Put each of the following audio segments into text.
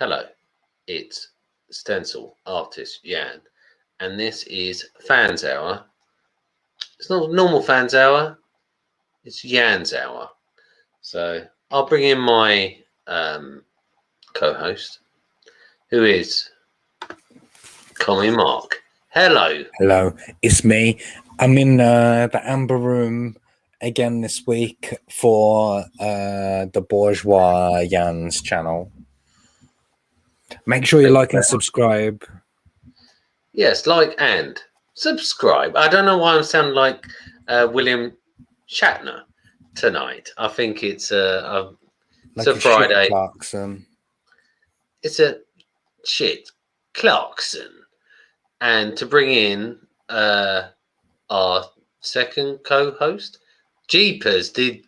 Hello, it's stencil artist Jan, and this is Fans Hour. It's not normal Fans Hour, it's Jan's Hour. So I'll bring in my co-host, who is Commie Mark. Hello. Hello, it's me. I'm in the Amber Room again this week for the Bourgeois Jan's channel. Make sure you like and subscribe. Yes, like and subscribe. I don't know why I'm sounding like William Shatner tonight. I think it's a Friday. Clarkson. It's a shit Clarkson. And to bring in our second co-host, Jeepers, the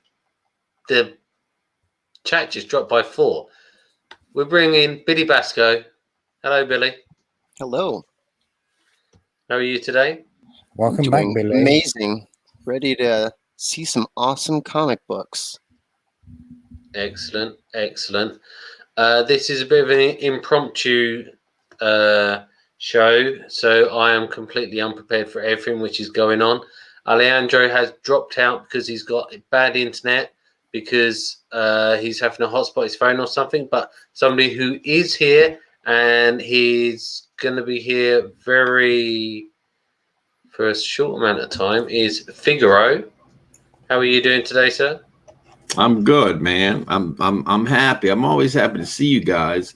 chat just dropped by 4. We're bringing in Billy Basco. Hello, Billy. Hello. How are you today? Welcome back, Billy. Amazing. Ready to see some awesome comic books. Excellent, excellent. This is a bit of an impromptu show, so I am completely unprepared for everything which is going on. Alejandro has dropped out because he's got bad internet, because he's having a hotspot his phone or something. But somebody who is here, and he's going to be here for a short amount of time, is Figaro. How are you doing today, sir? I'm good, man. I'm happy. I'm always happy to see you guys.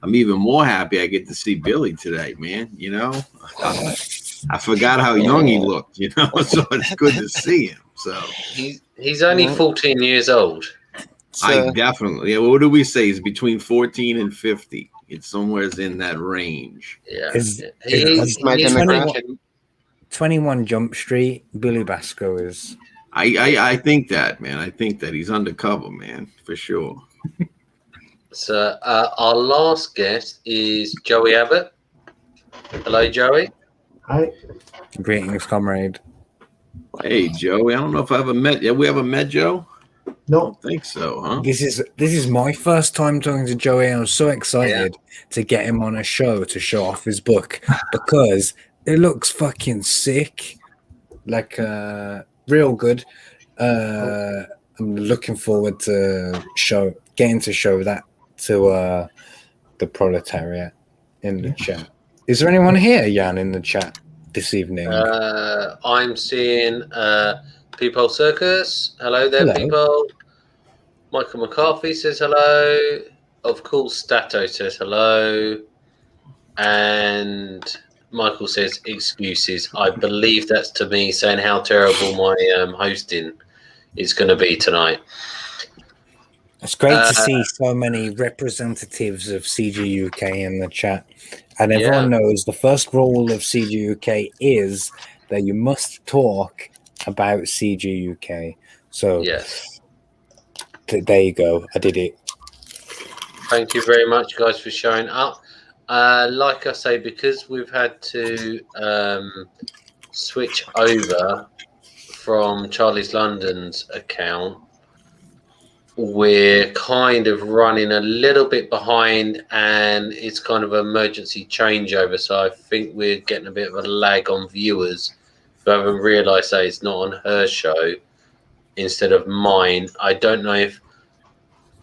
I'm even more happy I get to see Billy today, man. You know, I forgot how young he looked, you know, so it's good to see him. So he's only 14 years old. I definitely, yeah. What do we say? He's between 14 and 50. It's somewhere in that range. Yeah. He's my demographic. 21 Jump Street, Billy Basco is. I think that, man. I think that he's undercover, man, for sure. So our last guest is Joey Abbott. Hello, Joey. Hi. Greetings, comrade. Hey, Joey. I don't know if I ever met. Have we ever met Joe? No. I don't think so, huh? This is my first time talking to Joey. I'm so excited to get him on a show to show off his book because it looks fucking sick, like real good. I'm looking forward to getting to show that to the proletariat in the chat. Is there anyone here, Jan, in the chat this evening? I'm seeing People Circus. Hello there, Hello. people. Michael McCarthy says hello. Of course, Stato says hello. And Michael says excuses. I believe that's to me saying how terrible my hosting is going to be tonight. It's great to see so many representatives of CG UK in the chat. And everyone knows the first rule of CG UK is that you must talk about CG UK. So yes, there you go. I did it. Thank you very much, guys, for showing up. Like I say, because we've had to switch over from Charlie's London's account, we're kind of running a little bit behind, and it's kind of an emergency changeover. So I think we're getting a bit of a lag on viewers who haven't realised that it's not on her show instead of mine. I don't know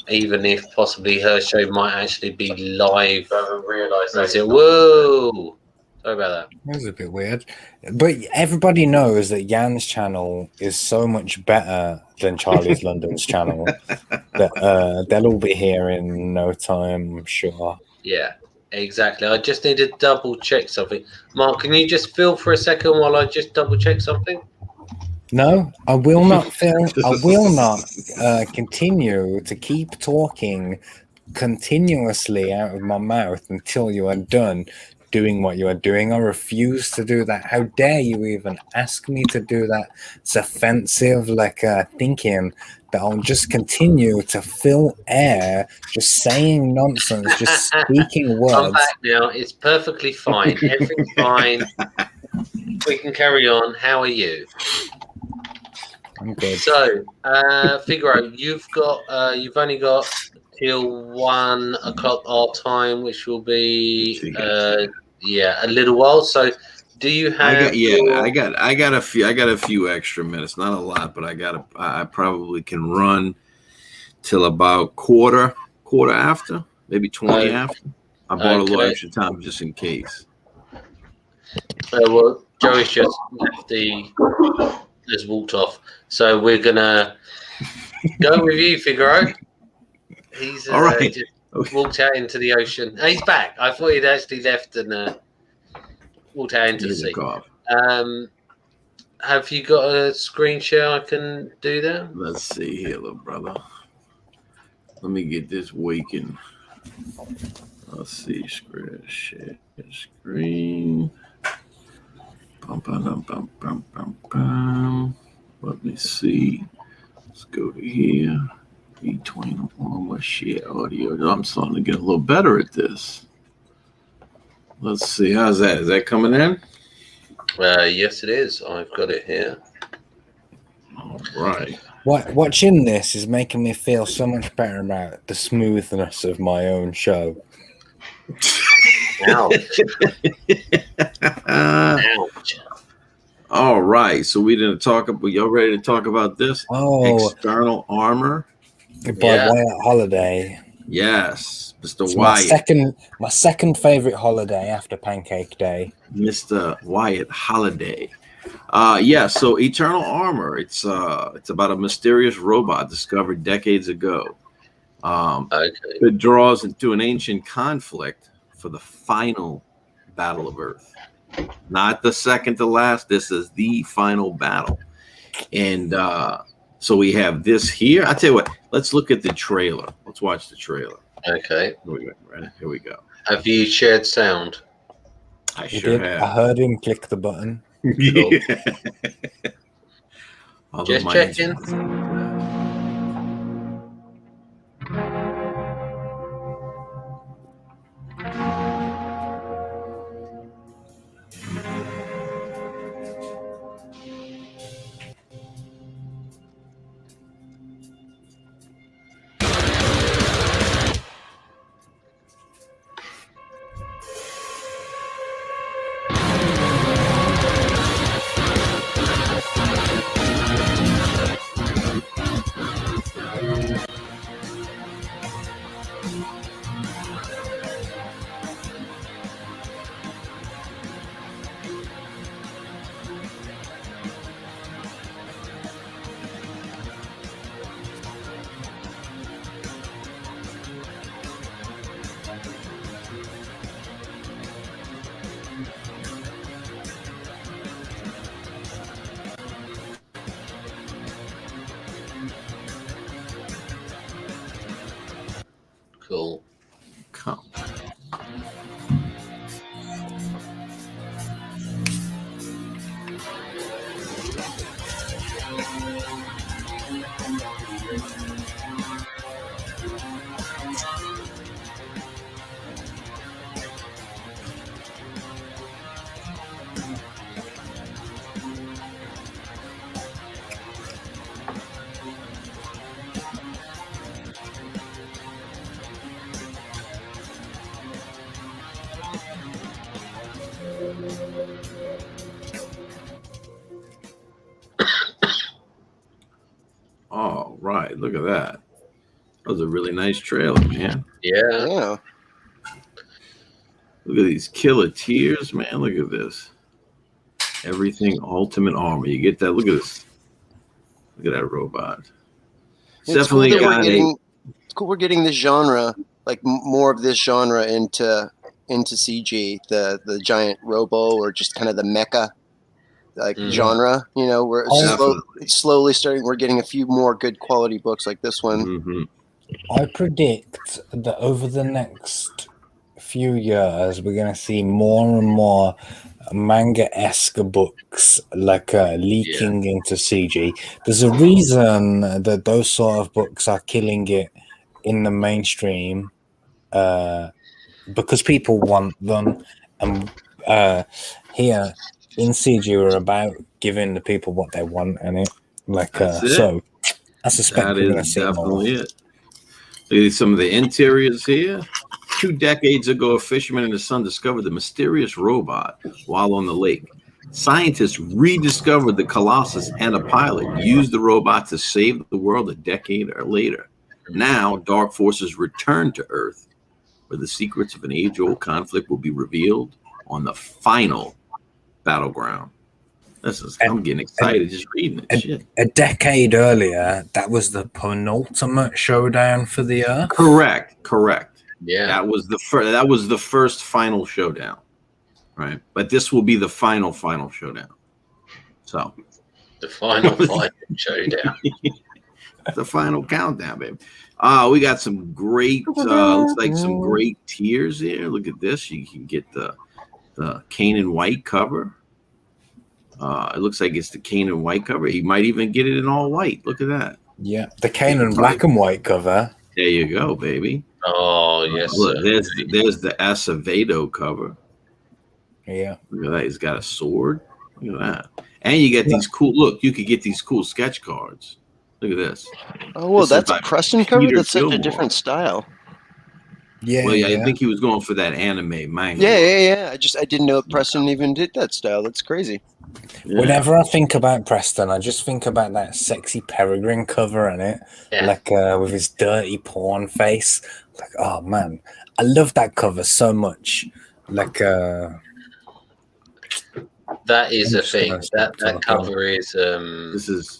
if possibly her show might actually be live. I haven't realised that. Whoa! Sorry about that. That was a bit weird. But everybody knows that Jan's channel is so much better than Charlie's London's channel. That they'll all be here in no time, I'm sure. Yeah, exactly. I just need to double check something. Mark, can you just fill for a second while I just double check something? No, I will not film. I will not continue to keep talking continuously out of my mouth until you are done doing what you are doing. I refuse to do that. How dare you even ask me to do that? It's offensive, like thinking that I'll just continue to fill air, just saying nonsense, just speaking words. I'm back now. It's perfectly fine. Everything's fine. We can carry on. How are you? I'm good. So, Figaro, you've only got till 1 o'clock our time, which will be Chicken. a little while. So, do you have? I got a few extra minutes, not a lot, but I probably can run till about quarter after, maybe 20 after. I bought a little extra time just in case. Well, Joey's just has walked off, so we're gonna go with you, Figaro. He's All right. just walked out into the ocean. He's back. I thought he'd actually left and walked out into the sea. Have you got a screen share I can do that? Let's see here, little brother. Let me get this waking. Let's see, share screen. Let me see. Let's go to here. Between almost share audio. I'm starting to get a little better at this. Let's see. How's that? Is that coming in? Yes, it is. I've got it here. All right. Watching this is making me feel so much better about the smoothness of my own show. Ouch. Ouch. All right. So we didn't talk about. Y'all ready to talk about this? Oh, External Armor. By Wyatt Holiday. Yes, Mr. It's Wyatt. My second favorite holiday after Pancake Day. Mr. Wyatt Holiday. So Eternal Armor. It's about a mysterious robot discovered decades ago. It draws into an ancient conflict for the final battle of Earth. Not the second to last. This is the final battle. And so we have this here. I tell you what, let's look at the trailer. Let's watch the trailer. Okay. Here we go. Have you shared sound? I sure have. I heard him click the button. Cool. Just checking. Cool. Come. All right, look at that. That was a really nice trailer, man. Yeah. Look at these killer tears, man. Look at this. Everything Ultimate Armor. You get that? Look at this. Look at that robot. It's Definitely cool it's cool we're getting this genre, like more of this genre into CG, the giant robo or just kind of the mecha genre. You know, we're slowly starting. We're getting a few more good quality books like this one. Mm-hmm. I predict that over the next few years, we're going to see more and more manga-esque books leaking into CG. There's a reason that those sort of books are killing it in the mainstream because people want them. And here in CG, we're about giving the people what they want, and so I suspect we're going to see more. Definitely it. Look at some of the interiors here. 2 decades ago, a fisherman and his son discovered the mysterious robot while on the lake. Scientists rediscovered the Colossus, and a pilot used the robot to save the world a decade or later. Now, dark forces return to Earth, where the secrets of an age-old conflict will be revealed on the final battleground. I'm getting excited just reading it. Shit. A decade earlier, that was the penultimate showdown for the Earth. Correct. Yeah, that was the first final showdown, right? But this will be the final showdown. So the final showdown. The final countdown, baby. We got some great, looks like some great tiers here. Look at this. You can get the Canaan white cover. It looks like it's the Canaan white cover. He might even get it in all white. Look at that. Yeah, the Canaan black and white cover. There you go, baby. Oh yes. Look, there's the Acevedo cover. Yeah. Look at that. He's got a sword. Look at that. And you get these cool. Look, you could get these cool sketch cards. Look at this. Oh, well, This that's is a by Preston cover. Peter That's such a Gilmore. different style. Yeah, Well, yeah, I think he was going for that anime manga. Yeah. I didn't know Preston even did that style. That's crazy. Yeah. Whenever I think about Preston, I just think about that sexy Peregrine cover in it, like with his dirty porn face. Like, oh man, I love that cover so much. Like, that is a thing. That cover is. This is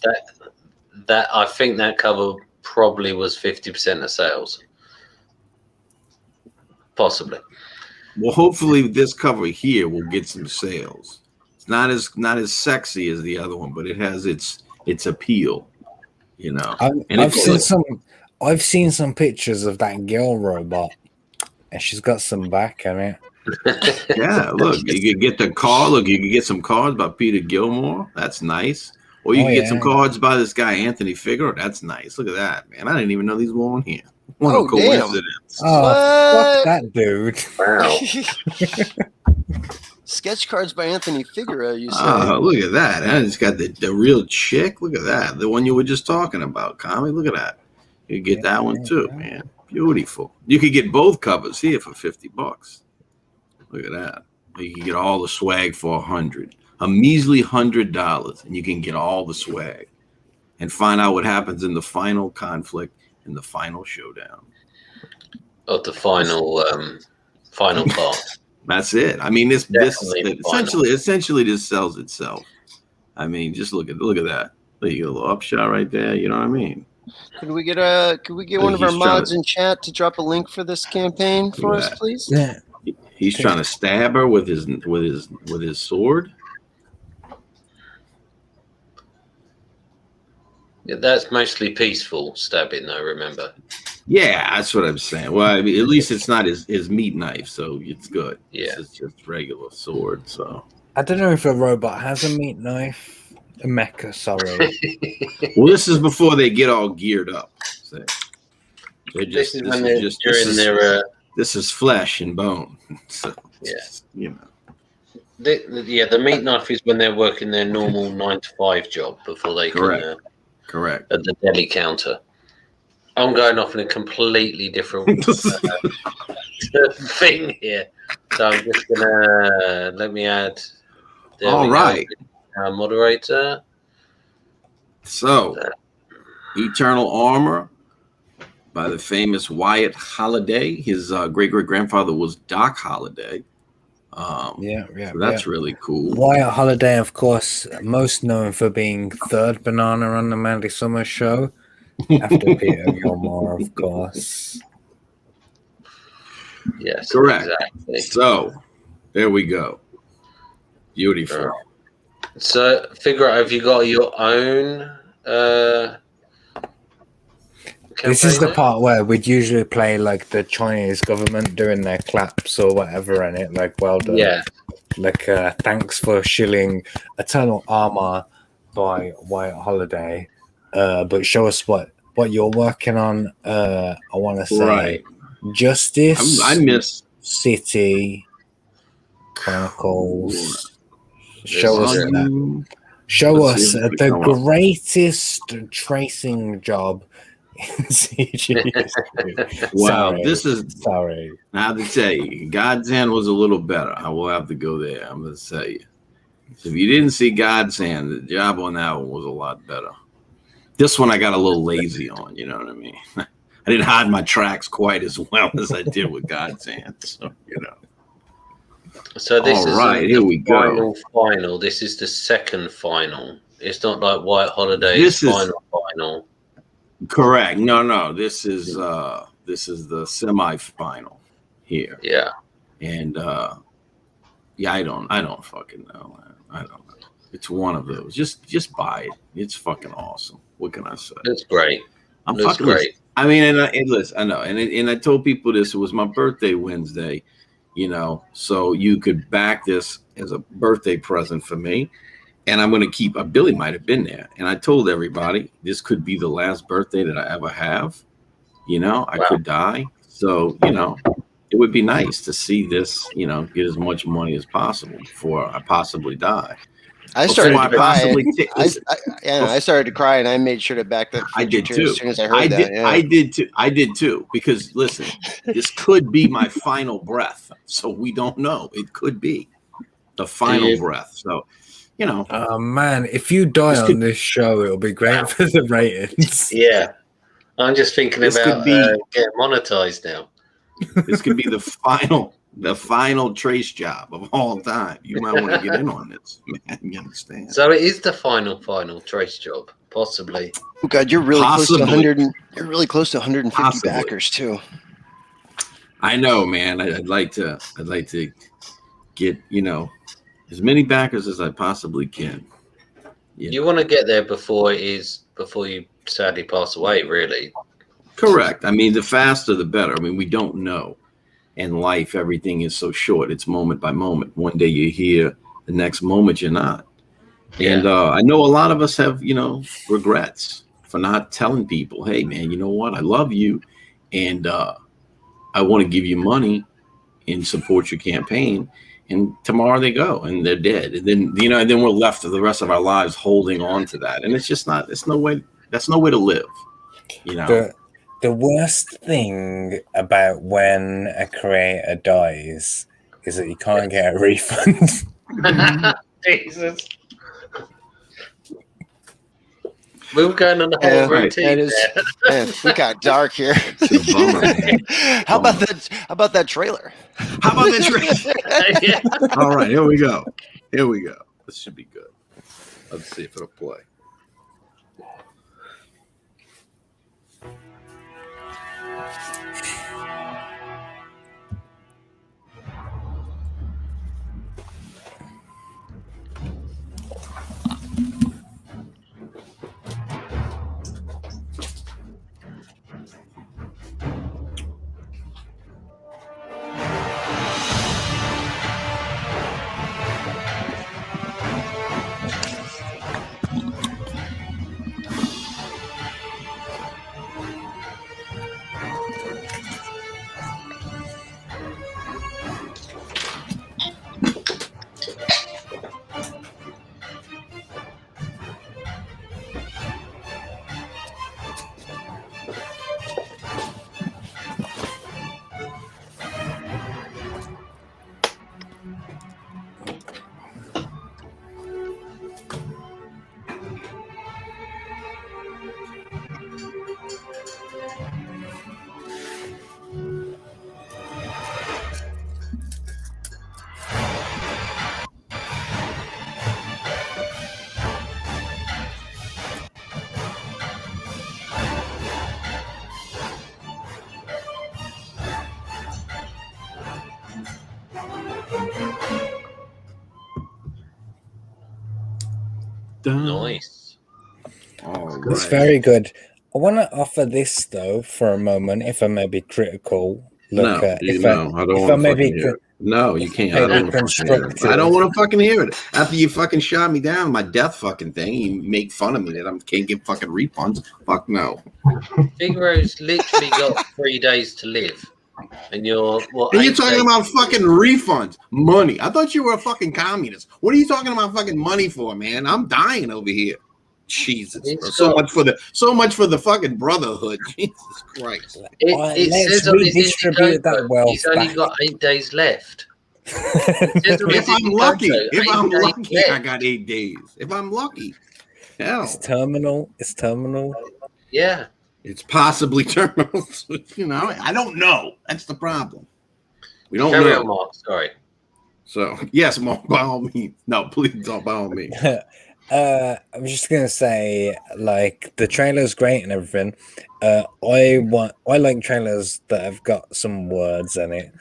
that. I think that cover probably was 50% of sales. Possibly. well. Hopefully, this cover here will get some sales. It's not as sexy as the other one, but it has its appeal. You know. I've seen some pictures of that girl robot, and she's got some back in it. Yeah, look, you could get the card. Look, you could get some cards by Peter Gilmore. That's nice. Or you can get some cards by this guy Anthony Figueroa. That's nice. Look at that, man. I didn't even know these were on here. What a coincidence. Oh, fuck that dude. Wow. Sketch cards by Anthony Figueroa, you said. Oh, look at that. And it's got the real chick. Look at that. The one you were just talking about, Kami. Look at that. You could get that one too, man. Beautiful. You could get both covers here for $50. Look at that. You can get all the swag for $100. A measly $100, and you can get all the swag and find out what happens in the final conflict, in the final showdown. Of the final part. That's it. I mean, this Definitely essentially this sells itself. I mean, just look at that. There you go, a little upshot right there. You know what I mean? Could we get one of our mods in chat to drop a link for this campaign for us, please? Yeah. He's trying to stab her with his sword. Yeah, that's mostly peaceful stabbing, though. Remember? Yeah, that's what I'm saying. Well, I mean, at least it's not his meat knife, so it's good. Yeah, it's just regular sword. So I don't know if a robot has a meat knife. A mecha, sorry. Well, this is before they get all geared up. So this is flesh and bone. So yeah, you know. The meat knife is when they're working their normal 9-to-5 job before they can. Correct. At the deli counter. I'm going off in a completely different thing here. So I'm just going to let me add. All right. Moderator. So, Eternal Armor by the famous Wyatt Holliday. His great-great-grandfather was Doc Holliday. So that's really cool. Wyatt Holliday, of course, most known for being third banana on the Mandy Summer Show, after Peter Gilmore, of course. Yes, correct. Exactly. So there we go. Beautiful. So, figure out, have you got your own? This is the part where we'd usually play like the Chinese government doing their claps or whatever in it, like well done. Yeah. Like thanks for shilling Eternal Armor by Wyatt Holliday. But show us what you're working on. I want to say Justice. I miss City Chronicles. Show us the greatest tracing job Well, this is sorry. now to tell you, God's Hand was a little better. I will have to go there. I'm going to tell you. So if you didn't see God's Hand, the job on that one was a lot better. This one I got a little lazy on, you know what I mean? I didn't hide my tracks quite as well as I did with God's Hand. So, you know. So this is right, here we go. Final. This is the second final. It's not like White Holiday's This is final. Correct. No. This is the semifinal here. Yeah. And yeah, I don't fucking know. I don't know. It's one of those. Just buy it. It's fucking awesome. What can I say? It's great. It's great. I mean, and listen, I know, and I told people this. It was my birthday Wednesday, you know, so you could back this as a birthday present for me. And I'm going to keep. Billy might have been there, and I told everybody this could be the last birthday that I ever have. You know, I could die, so you know, it would be nice to see this. You know, get as much money as possible before I possibly die. I started to cry. I started to cry, and I made sure to back that. I did too. As soon as I heard that, yeah. I did too. Because listen, this could be my final breath, so we don't know. It could be the final breath. So, you know. Oh man, if you die on this show, it'll be great for the ratings. Yeah, I'm just thinking about getting monetized now. This could be the final trace job of all time. You might want to get in on this, man. You understand? So it is the final trace job, possibly. Oh God, you're really close to 100. You're really close to 150 backers too. I know, man. I'd like to get, you know, as many backers as I possibly can. You want to get there before you sadly pass away, really. Correct. I mean, the faster the better. I mean, we don't know. In life, everything is so short. It's moment by moment. One day you're here, the next moment you're not. Yeah. And I know a lot of us have, you know, regrets for not telling people, hey, man, you know what? I love you. And I want to give you money and support your campaign. And tomorrow they go and they're dead. And then, you know, and then we're left for the rest of our lives holding on to that. And it's just not, that's no way to live, you know. The worst thing about when a creator dies is that you can't get a refund. Jesus. We were going on the whole routine. Man, we got dark here. How about that trailer? How about that trailer? Yeah. All right, here we go. This should be good. Let's see if it'll play. Nice. It's very good. I want to offer this though for a moment, if I may be critical. Look, no, you know, I don't want to fucking hear it. No, you can't. I don't want to fucking hear it. After you fucking shot me down my death fucking thing, you make fun of me that I can't get fucking refunds. Fuck no. Figaro's literally got 3 days to live. And you're talking about fucking refunds, money. I thought you were a fucking communist. What are you talking about fucking money for, man? I'm dying over here. Jesus, He's bro. got- So much for the fucking brotherhood. Jesus Christ. It Let's says on his redistribute that Indiegogo, wealth he's only back. got 8 days left. It says on his If I'm Indiegogo, lucky, 8 days I left. got 8 days. If I'm lucky, It's hell, terminal. It's terminal. Yeah. it's possibly terminal. You know, I don't know. That's the problem. We don't Carry know. on, Mark. Sorry. So yes, Mark, by all means. No, please don't by all means. I'm just gonna say, like, the trailer's great and everything. I like trailers that have got some words in it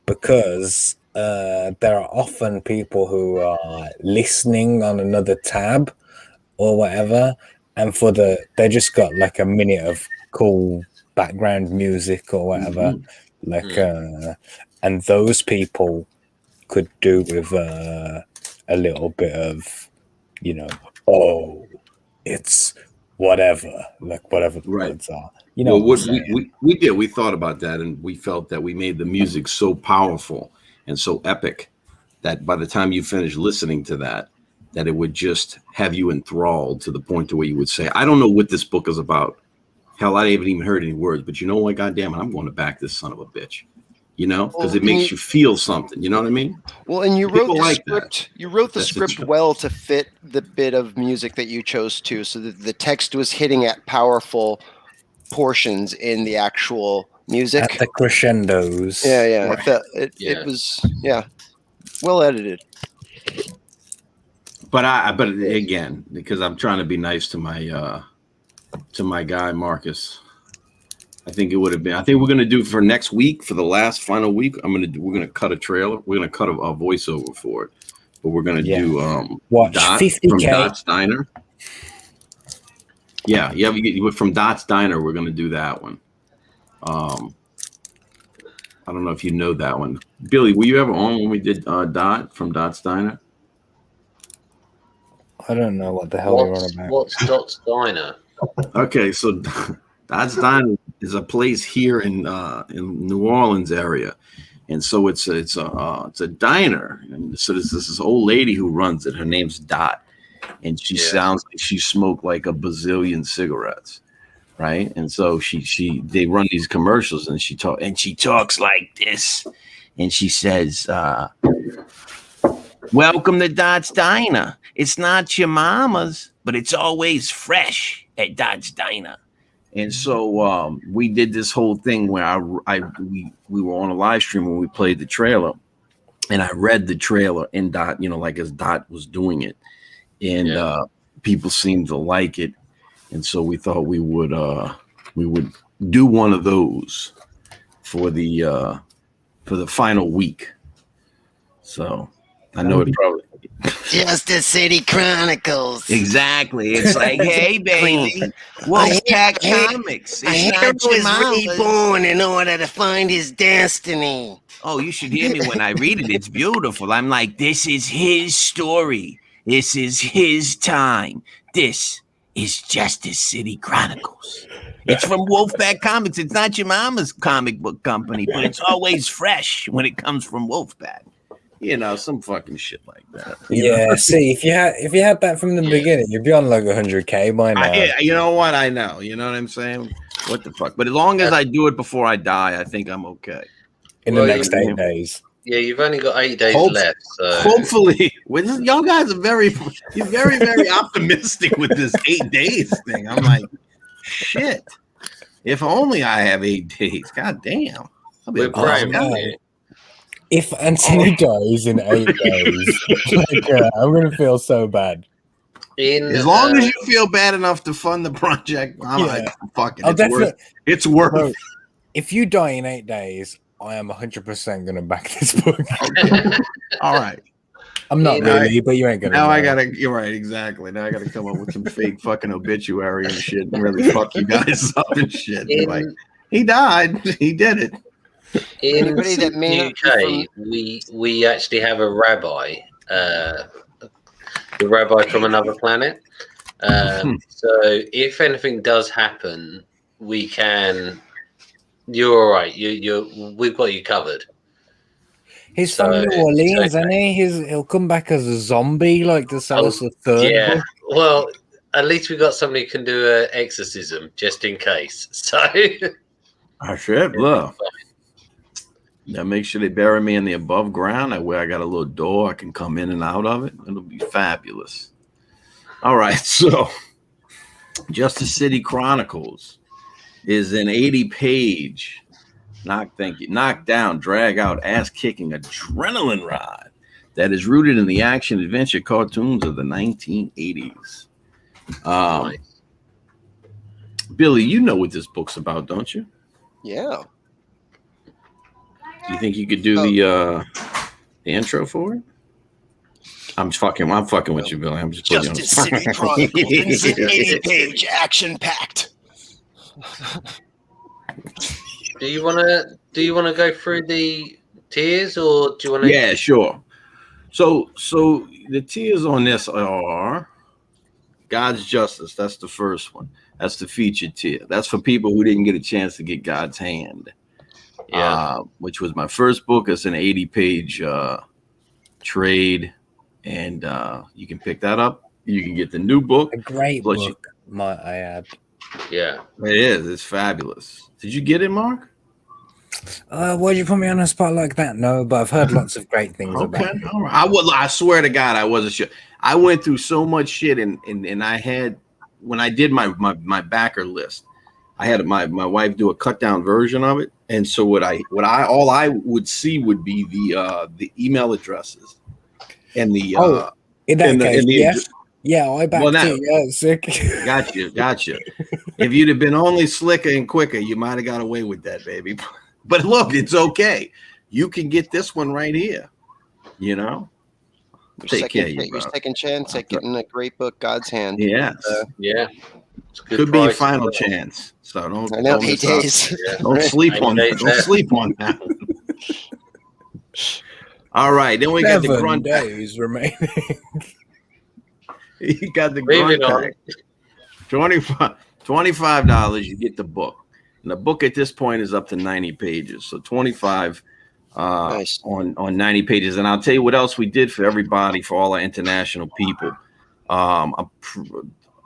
because there are often people who are listening on another tab or whatever, and they just got like a minute of cool background music or whatever, and those people could do with a little bit of, oh, it's whatever, like whatever the Right. words are. You know what I'm saying? we did. We thought about that, and we felt that we made the music so powerful and so epic that by the time you finish listening to that it would just have you enthralled to the point to where you would say, I don't know what this book is about. Hell, I haven't even heard any words, but you know what? God damn it, I'm going to back this son of a bitch. You know, because it makes you feel something. You know what I mean? Well, and you wrote People the like script. You wrote the That's script the- well to fit the bit of music that you chose to, so that the text was hitting at powerful portions in the actual music. At the crescendos. Yeah. Right. I felt it. Yeah. It was well edited. But again, because I'm trying to be nice to my guy Marcus, I think it would have been. I think we're gonna do for next week, for the last final week. We're gonna cut a trailer. We're gonna cut a voiceover for it, but we're gonna do watch Dot 50K from Dot's Diner. Yeah, from Dot's Diner. We're gonna do that one. I don't know if you know that one, Billy. Were you ever on when we did Dot from Dot's Diner? I don't know what the hell you're on about. What's Dot's Diner? Okay, so Dot's Diner is a place here in New Orleans area, and so it's a diner. And so there's this old lady who runs it. Her name's Dot, and she sounds like she smoked like a bazillion cigarettes, right? And so they run these commercials, and she talks like this, and she says, "Welcome to Dot's Diner. It's not your mama's, but it's always fresh at Dot's Diner." And so we did this whole thing where we were on a live stream when we played the trailer, and I read the trailer in Dot, like as Dot was doing it, and people seemed to like it, and so we thought we would do one of those for the final week. So I know it probably. Justice City Chronicles. Exactly. It's like, hey, baby, Wolfpack Comics. A hero is reborn in order to find his destiny. Oh, you should hear me when I read it. It's beautiful. I'm like, this is his story. This is his time. This is Justice City Chronicles. It's from Wolfpack Comics. It's not your mama's comic book company, but it's always fresh when it comes from Wolfpack. Some fucking shit like that. Yeah, see, if you had that from the beginning, you'd be on like 100K by now. You know what? I know. You know what I'm saying? What the fuck? But as long as I do it before I die, I think I'm okay. In the next 8 days. Yeah, you've only got 8 days left. So Hopefully, y'all guys are you're very, very optimistic with this 8 days thing. I'm like, shit. If only I have 8 days. God damn. I'll be If Anthony dies in 8 days, I'm gonna feel so bad. As long as you feel bad enough to fund the project, I'm like, fuck it. It's worth it. If you die in 8 days, I am 100% gonna back this book. All right. I'm not really, but you ain't gonna. Now you're right, exactly. Now I gotta come up with some fake fucking obituary and shit and really fuck you guys up and shit. Like, he died. He did it. In the UK, we actually have a rabbi, the rabbi from another planet. So if anything does happen, we can. You're all right. We've got you covered. He's from New Orleans, isn't he? He'll come back as a zombie, like to sell us a third book. Well, at least we got somebody who can do an exorcism just in case. So I should look. Now make sure they bury me in the above ground, where I got a little door I can come in and out of it. It'll be fabulous. All right, so Justice City Chronicles is an 80-page knock down, drag out, ass kicking adrenaline ride that is rooted in the action adventure cartoons of the 1980s. nice. Billy, you know what this book's about, don't you? Yeah. Do you think you could do the intro for it? I'm fucking with you, Billy. I'm just putting Justice you on the City Chronicles is an 80-page action-packed. Do you want to go through the tiers, or do you want to? Yeah, sure. So the tiers on this are God's Justice. That's the first one. That's the featured tier. That's for people who didn't get a chance to get God's Hand. Yeah. Which was my first book. It's an 80-page trade, and you can pick that up. You can get the new book. A great book, might I add. Yeah, It is. It's fabulous. Did you get it, Mark? Why'd you put me on a spot like that? No, but I've heard lots of great things about it. All right. I swear to God, I wasn't sure. I went through so much shit, and I had, when I did my backer list, I had my wife do a cut down version of it, and so all I would see would be the email addresses and the in that case, yes. Yeah, I backed it. Yeah, sick. Gotcha. If you'd have been only slicker and quicker, you might have got away with that, baby. But look, it's okay. You can get this one right here. You know, Your second chance at getting a great book, God's Hand. Yes. yeah. Could be your final chance. So don't. I know, don't 8 days. Don't sleep on that. Don't sleep on that. All right, then we got the 7 grunt days remaining. You got the grunt pack. $25, you get the book. And the book at this point is up to 90 pages. So 25 Nice. on 90 pages. And I'll tell you what else we did for everybody, for all our international people.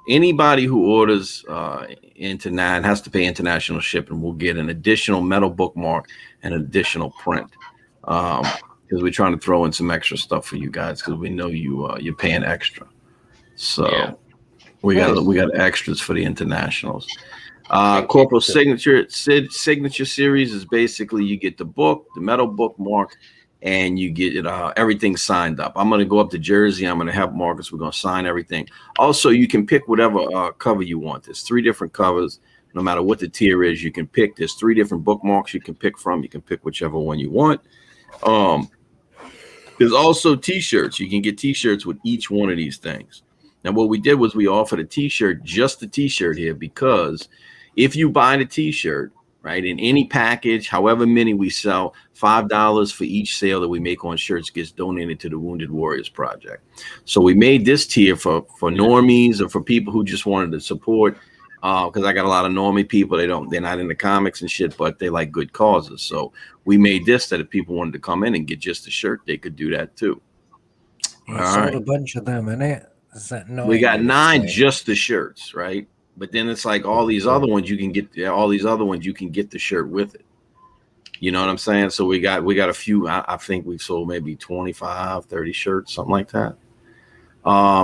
Anybody who orders and has to pay international shipping will get an additional metal bookmark and an additional print. Because we're trying to throw in some extra stuff for you guys, because we know you're paying extra. So Yeah. we got extras for the internationals. Corporal signature series is basically you get the book, the metal bookmark, and you get everything signed up. I'm going to go up to Jersey. I'm going to have Marcus. We're going to sign everything. Also, you can pick whatever cover you want. There's 3 different covers. No matter what the tier is, you can pick. There's 3 different bookmarks you can pick from. You can pick whichever one you want. There's also T-shirts. You can get T-shirts with each one of these things. Now, what we did was we offered a T-shirt, just the T-shirt here, because if you buy the T-shirt, right, in any package, however many we sell, $5 for each sale that we make on shirts gets donated to the Wounded Warriors Project. So we made this tier for normies or for people who just wanted to support, because I got a lot of normie people. They're not into comics and shit, but they like good causes. So we made this that if people wanted to come in and get just a shirt, they could do that too. You sold a bunch of them, innit? Is that 9? We got 9 just the shirts, right? But then it's like all these other ones you can get. All these other ones you can get the shirt with it. You know what I'm saying? So we got a few. I think we've sold maybe 25, 30 shirts, something like that.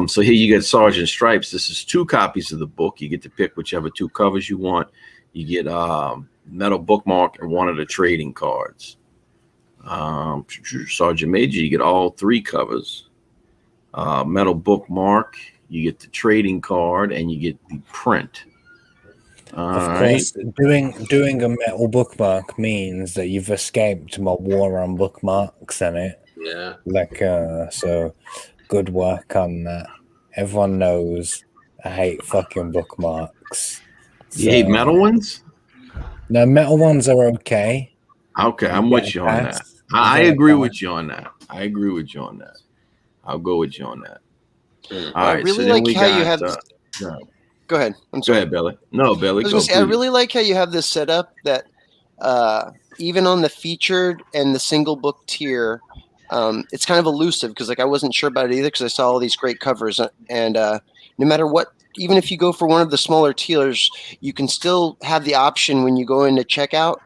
So here you get Sergeant Stripes. This is 2 copies of the book. You get to pick whichever 2 covers you want. You get metal bookmark and one of the trading cards. Sergeant Major, you get all 3 covers. Metal bookmark, you get the trading card, and you get the print. Of course, doing a metal bookmark means that you've escaped my war on bookmarks, innit? Yeah. Like, so good work on that. Everyone knows I hate fucking bookmarks. You hate metal ones? No, metal ones are okay. Okay, I'm with you on that. I agree with you on that. I'll go with you on that. All right, I really like how you have. Go ahead. Go ahead, Billy. No, Billy. I really like how you have this set up that even on the featured and the single book tier, it's kind of elusive because like I wasn't sure about it either because I saw all these great covers and no matter what even if you go for one of the smaller tiers, you can still have the option when you go into checkout.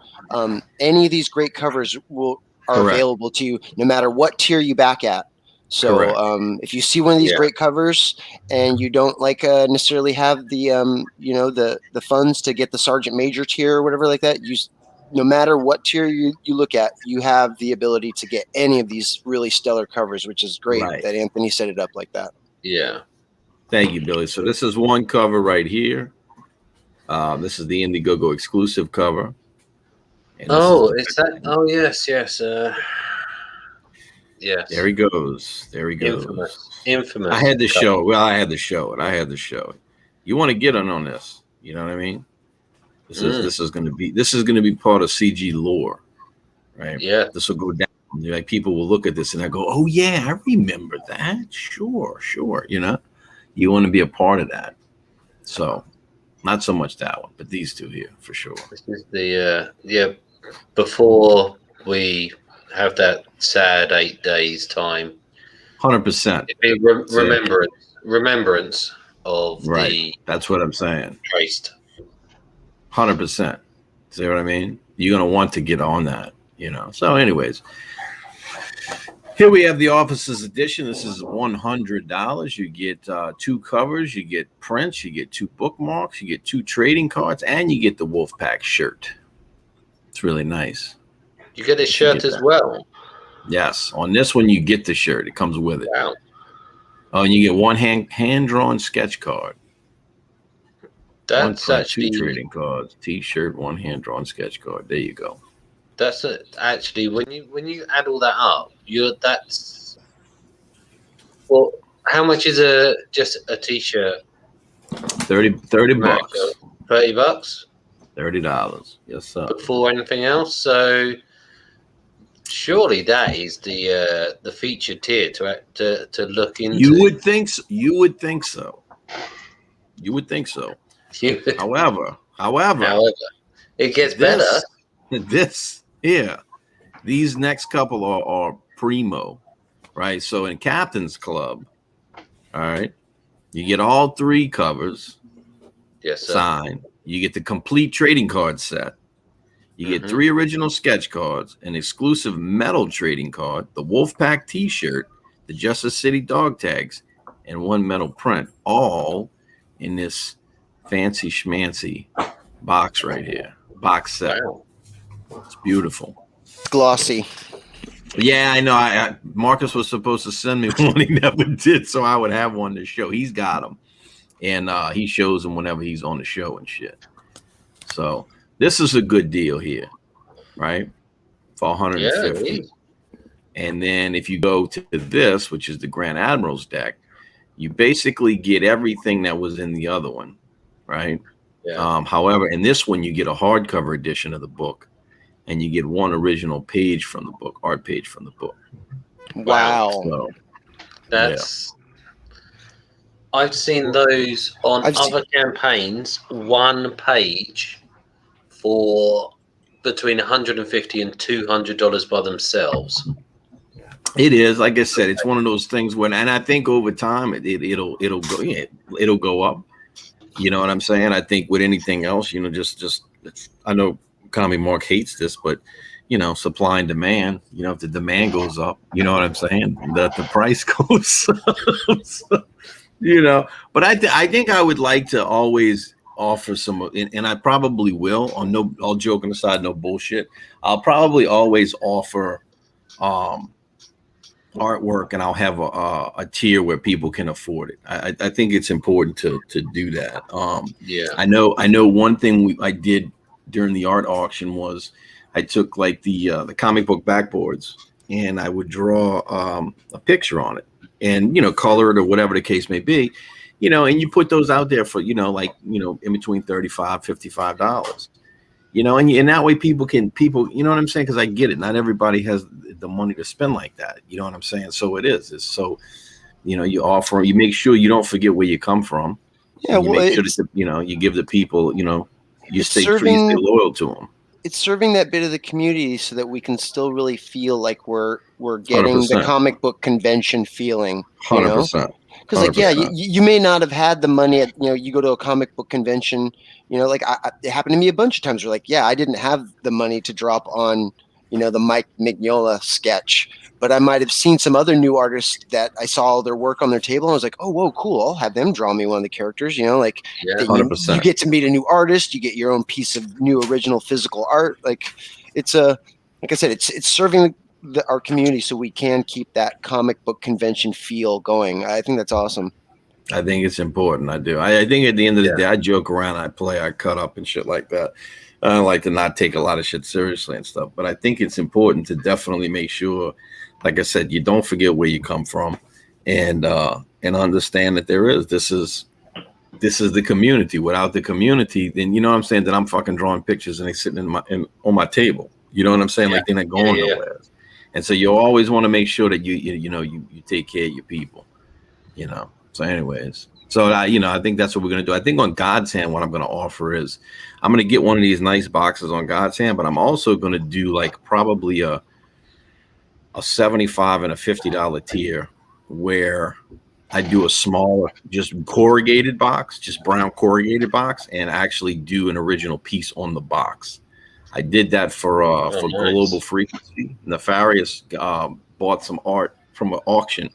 Any of these great covers are Correct. available to you no matter what tier you back at. So Correct. if you see one of these Yeah. great covers and you don't necessarily have the the funds to get the Sergeant Major tier or whatever like that, no matter what tier you look at, you have the ability to get any of these really stellar covers, which is great Right. that Anthony set it up like that. Yeah. Thank you, Billy. So this is one cover right here. This is the Indiegogo exclusive cover. And this Is that? Oh, yes. Yes. There he goes. There he goes. Infamous. I had to show it. Well, I had to show it. You want to get on this? You know what I mean? This is going to be part of CG lore, right? Yeah. This will go down. Like people will look at this and I go, "Oh yeah, I remember that. Sure. You know, you want to be a part of that." So, not so much that one, but these two here for sure. This is the before we have that sad 8 days time. 100%. Remembrance of right. That's what I'm saying. Traced. 100%. See what I mean? You're gonna want to get on that, you know. So, anyways, here we have the Officers Edition. This is $100. You get 2 covers, you get prints, you get 2 bookmarks, you get 2 trading cards, and you get the Wolfpack shirt. It's really nice. You get a shirt as well. Yes, on this one you get the shirt. It comes with it. Wow. Oh, and you get 1 hand-drawn sketch card. That's actually 2 trading cards, T-shirt, 1 hand-drawn sketch card. There you go. That's actually when you add all that up, that's well. How much is just a T-shirt? $30. $30. $30. Yes, sir. Before anything else, so surely that is the featured tier to look into. You would think so. However, it gets better. These next couple are primo, right? So in Captain's Club, all right, you get all 3 covers. Yes, sir. Signed. You get the complete trading card set. You get 3 original sketch cards, an exclusive metal trading card, the Wolfpack T-shirt, the Justice City dog tags, and 1 metal print, all in this fancy schmancy box right here. Box set. Wow. It's beautiful. It's glossy. Yeah, I know. Marcus was supposed to send me one. He never did, so I would have one to show. He's got them. And he shows them whenever he's on the show and shit. So this is a good deal here, right? For $150. Yeah, and then if you go to this, which is the Grand Admiral's deck, you basically get everything that was in the other one, right? Yeah. However, in this one, you get a hardcover edition of the book, and you get 1 original page from the book, art page from the book. Wow. So, That's. I've seen those on other campaigns. 1 page for between $150 and $200 by themselves. It is, like I said, it's one of those things when, and I think over time it'll go up. You know what I'm saying? I think with anything else, you know, just I know Commie Mark hates this, but you know, supply and demand. You know, if the demand goes up, you know what I'm saying, that the price goes up. So, you know, but I think I would like to always offer some, and I probably will. On no, all joking aside, no bullshit. I'll probably always offer artwork, and I'll have a tier where people can afford it. I think it's important to do that. Yeah, I know one thing I did during the art auction was I took like the comic book backboards and I would draw a picture on it and, you know, color it or whatever the case may be, you know, and you put those out there for, you know, like, you know, in between $35, $55. You know, and that way people, you know what I'm saying? Because I get it. Not everybody has the money to spend like that. You know what I'm saying? So it's so, you know, you make sure you don't forget where you come from. Yeah, you make sure that, you know, you give the people, you know, you stay loyal to them. It's serving that bit of the community so that we can still really feel like we're getting 100%. The comic book convention feeling. 100%. Because like, yeah, 100%. you may not have had the money at, you go to a comic book convention, like it happened to me a bunch of times where like, yeah, I didn't have the money to drop on, the Mike Mignola sketch, but I might have seen some other new artists that I saw their work on their table. And I was like, oh, whoa, cool. I'll have them draw me one of the characters, like Yeah. then 100%. you get to meet a new artist, you get your own piece of new original physical art. Like it's like I said, it's serving our community so we can keep that comic book convention feel going. I think that's awesome. I think it's important. I do. I think at the end of the Yeah. day, I joke around, I play, I cut up and shit like that. I like to not take a lot of shit seriously and stuff, but I think it's important to definitely make sure, like I said, you don't forget where you come from, and understand that this is the community. Without the community, then you know what I'm saying, that I'm fucking drawing pictures and they sitting on my table. You know what I'm saying? Yeah. Like they're not going Yeah. nowhere. And so you always want to make sure that you take care of your people. So anyways, so I think that's what we're gonna do. I think on God's Hand, what I'm gonna offer is I'm gonna get one of these nice boxes on God's Hand, but I'm also gonna do like probably a $75 and a $50 tier where I do a smaller, just corrugated box, just brown corrugated box, and actually do an original piece on the box. I did that for nice. Global Frequency. Nefarious bought some art from an auction,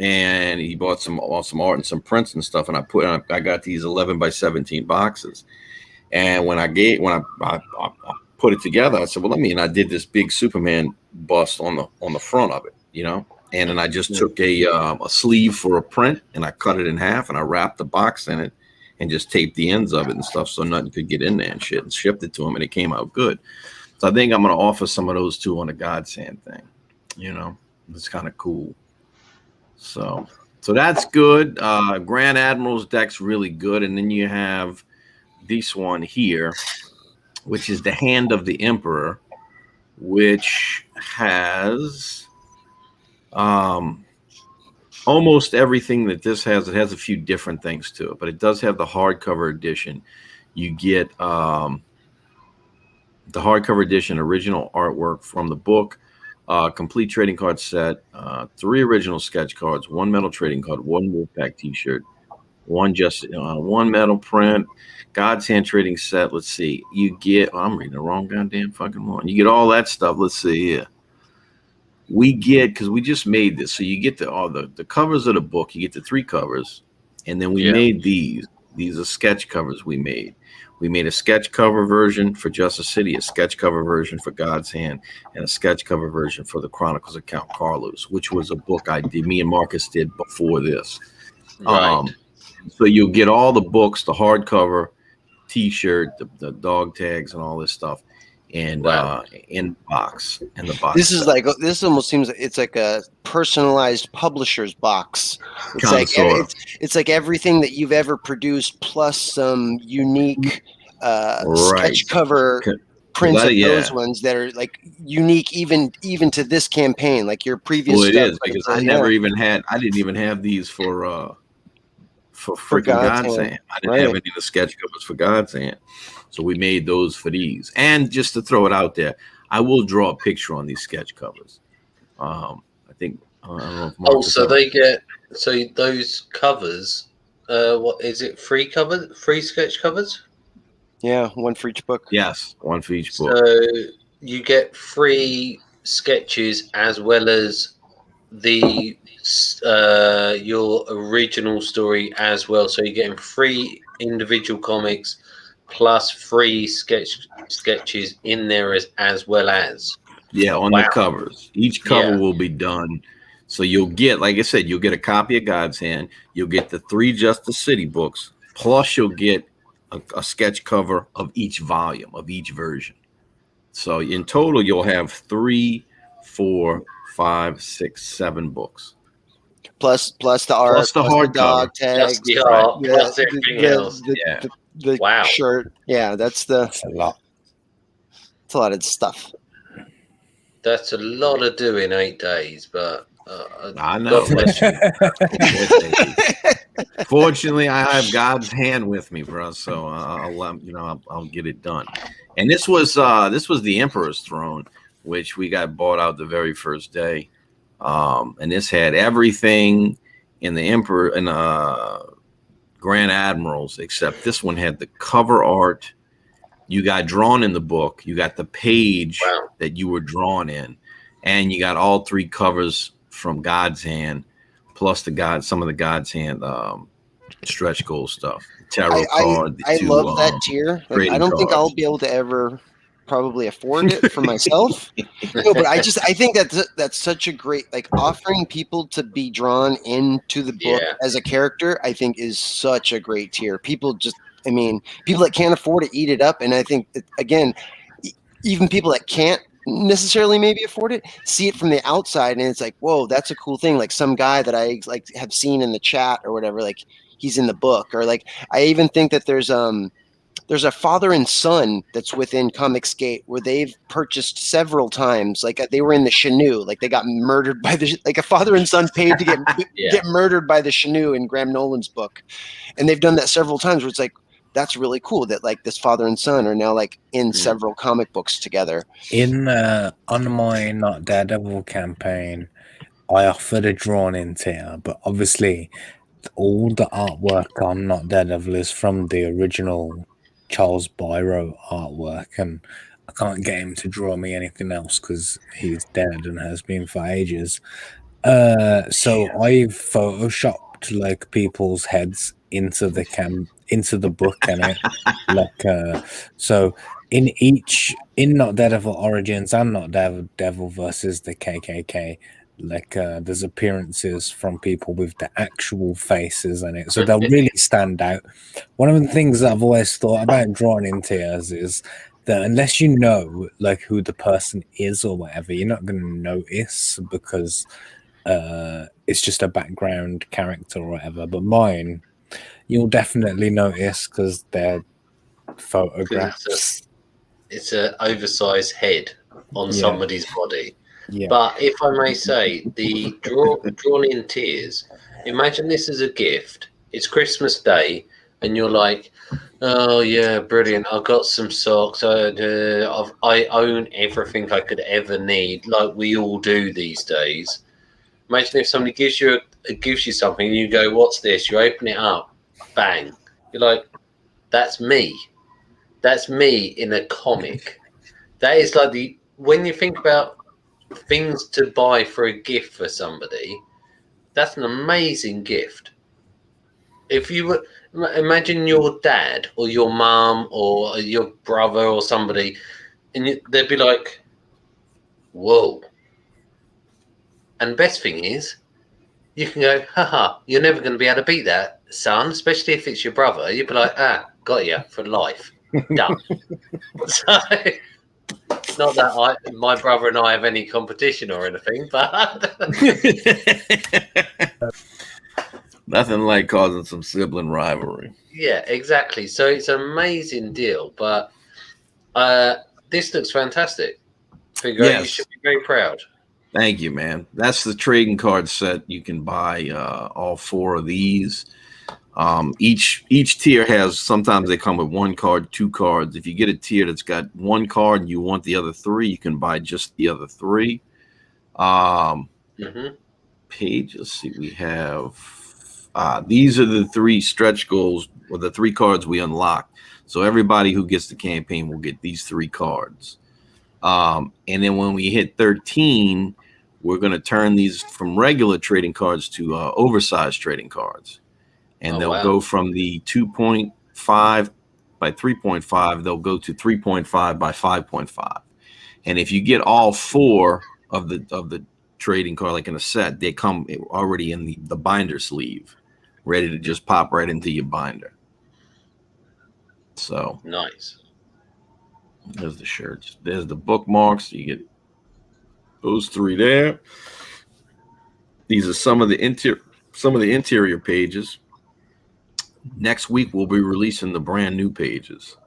and he bought some awesome art and some prints and stuff. And I got these 11 by 17 boxes. And when I put it together, I said, well, and I did this big Superman bust on the front of it, And then I just took a sleeve for a print, and I cut it in half, and I wrapped the box in it, and just taped the ends of it and stuff so nothing could get in there and shit, and shipped it to him, and it came out good. So I think I'm going to offer some of those too on the God's Hand thing. It's kind of cool. So that's good. Grand Admiral's deck's really good. And then you have this one here, which is the Hand of the Emperor, which has almost everything that this has. It has a few different things to it, but it does have the hardcover edition. You get the hardcover edition, original artwork from the book, complete trading card set, 3 original sketch cards, 1 metal trading card, 1 Wolfpack t-shirt, one metal print, God's Hand trading set. Let's see. You get, I'm reading the wrong goddamn fucking one. You get all that stuff. Let's see here. We get, because we just made this, so you get the covers of the book. You get the 3 covers, and then we made these. These are sketch covers we made. We made a sketch cover version for Justice City, a sketch cover version for God's Hand, and a sketch cover version for the Chronicles of Count Carlos, which was a book me and Marcus did before this. Right. So you'll get all the books, the hardcover, T-shirt, the dog tags, and all this stuff, and in the box. And the box. This almost seems like it's like a personalized publisher's box. It's like everything that you've ever produced plus some unique sketch cover prints of those ones that are like unique even to this campaign, like your previous stuff. It is, because I didn't even have these for freaking God's Hand. I didn't have any of the sketch covers for God's Hand. So we made those for these. And just to throw it out there, I will draw a picture on these sketch covers. I think. I don't know if Marcus so those covers. What is it? Free sketch covers. Yeah, 1 for each book. Yes, 1 for each book. So you get free sketches as well as the your original story as well. So you're getting free individual comics plus free sketches in there as well as the covers. Each cover will be done. So you'll get, like I said, you'll get a copy of God's Hand. You'll get the 3 Justice City books, plus you'll get a sketch cover of each volume of each version. So in total, you'll have 3, 4, 5, 6, 7 books. Plus the art, plus the hardcover, dog tags, plus everything else. The shirt. Yeah, that's a lot. It's a lot of stuff. That's a lot of doing 8 days, but I know. Fortunately, I have God's Hand with me, bro. So I'll get it done. And this was the Emperor's Throne, which we got bought out the very first day. And this had everything and the Emperor and Grand Admirals, except this one had the cover art. You got drawn in the book. You got the page that you were drawn in, and you got all 3 covers from God's Hand, plus some of the God's Hand stretch goal stuff. Tarot card. I love that tier. Like, I don't think I'll be able to ever probably afford it for myself. No, but I think that's such a great, like, offering people to be drawn into the book as a character, I think is such a great tier. People that can't afford to eat it up. And I think that, again, even people that can't necessarily maybe afford it, see it from the outside. And it's like, whoa, that's a cool thing. Like some guy that I like have seen in the chat or whatever, like he's in the book, or like, I even think that there's a father and son that's within Comicsgate where they've purchased several times. Like they were in the Chenoo, like they got murdered by like a father and son paid to get murdered by the Chenoo in Graham Nolan's book. And they've done that several times where it's like, that's really cool that like this father and son are now like in several comic books together. On my Not Daredevil campaign, I offered a drawn-in tier, but obviously all the artwork on Not Daredevil is from the original Charles Biro artwork, and I can't get him to draw me anything else because he's dead and has been for ages. So I photoshopped like people's heads into the book, and it like so in Not Daredevil Origins and Not Daredevil versus the KKK, like there's appearances from people with the actual faces in it, so they'll really stand out. One of the things that I've always thought about drawing in tiers is that unless you know like who the person is or whatever, you're not going to notice because it's just a background character or whatever. But mine, you'll definitely notice because they're photographs. It's an oversized head on somebody's body. Yeah. But if I may say, the drawn in tiers, imagine this as a gift. It's Christmas Day, and you're like, oh, yeah, brilliant. I've got some socks. I own everything I could ever need, like we all do these days. Imagine if somebody gives you something, and you go, what's this? You open it up, bang. You're like, that's me. That's me in a comic. That is like when you think about things to buy for a gift for somebody, that's an amazing gift. If you were, imagine your dad or your mom or your brother or somebody, and they'd be like, whoa. And the best thing is, you can go, haha, you're never going to be able to beat that, son, especially if it's your brother. You'd be like, got you for life. Done. So, not that my brother and I have any competition or anything, but nothing like causing some sibling rivalry. Yeah, exactly. So it's an amazing deal, but this looks fantastic. You should be very proud. Thank you, man. That's the trading card set. You can buy all 4 of these. Each tier has, sometimes they come with 1 card, 2 cards. If you get a tier that's got 1 card and you want the other 3, you can buy just the other 3. Page, let's see, we have these are the 3 stretch goals, or the 3 cards we unlocked. So everybody who gets the campaign will get these 3 cards. And then when we hit 13, we're going to turn these from regular trading cards to oversized trading cards. And they'll go from the 2.5 by 3.5, they'll go to 3.5 by 5.5. And if you get all 4 of the trading card, like in a set, they come already in the binder sleeve, ready to just pop right into your binder. So nice. There's the shirts. There's the bookmarks. You get those 3 there. These are some of the interior pages. Next week we'll be releasing the brand new pages.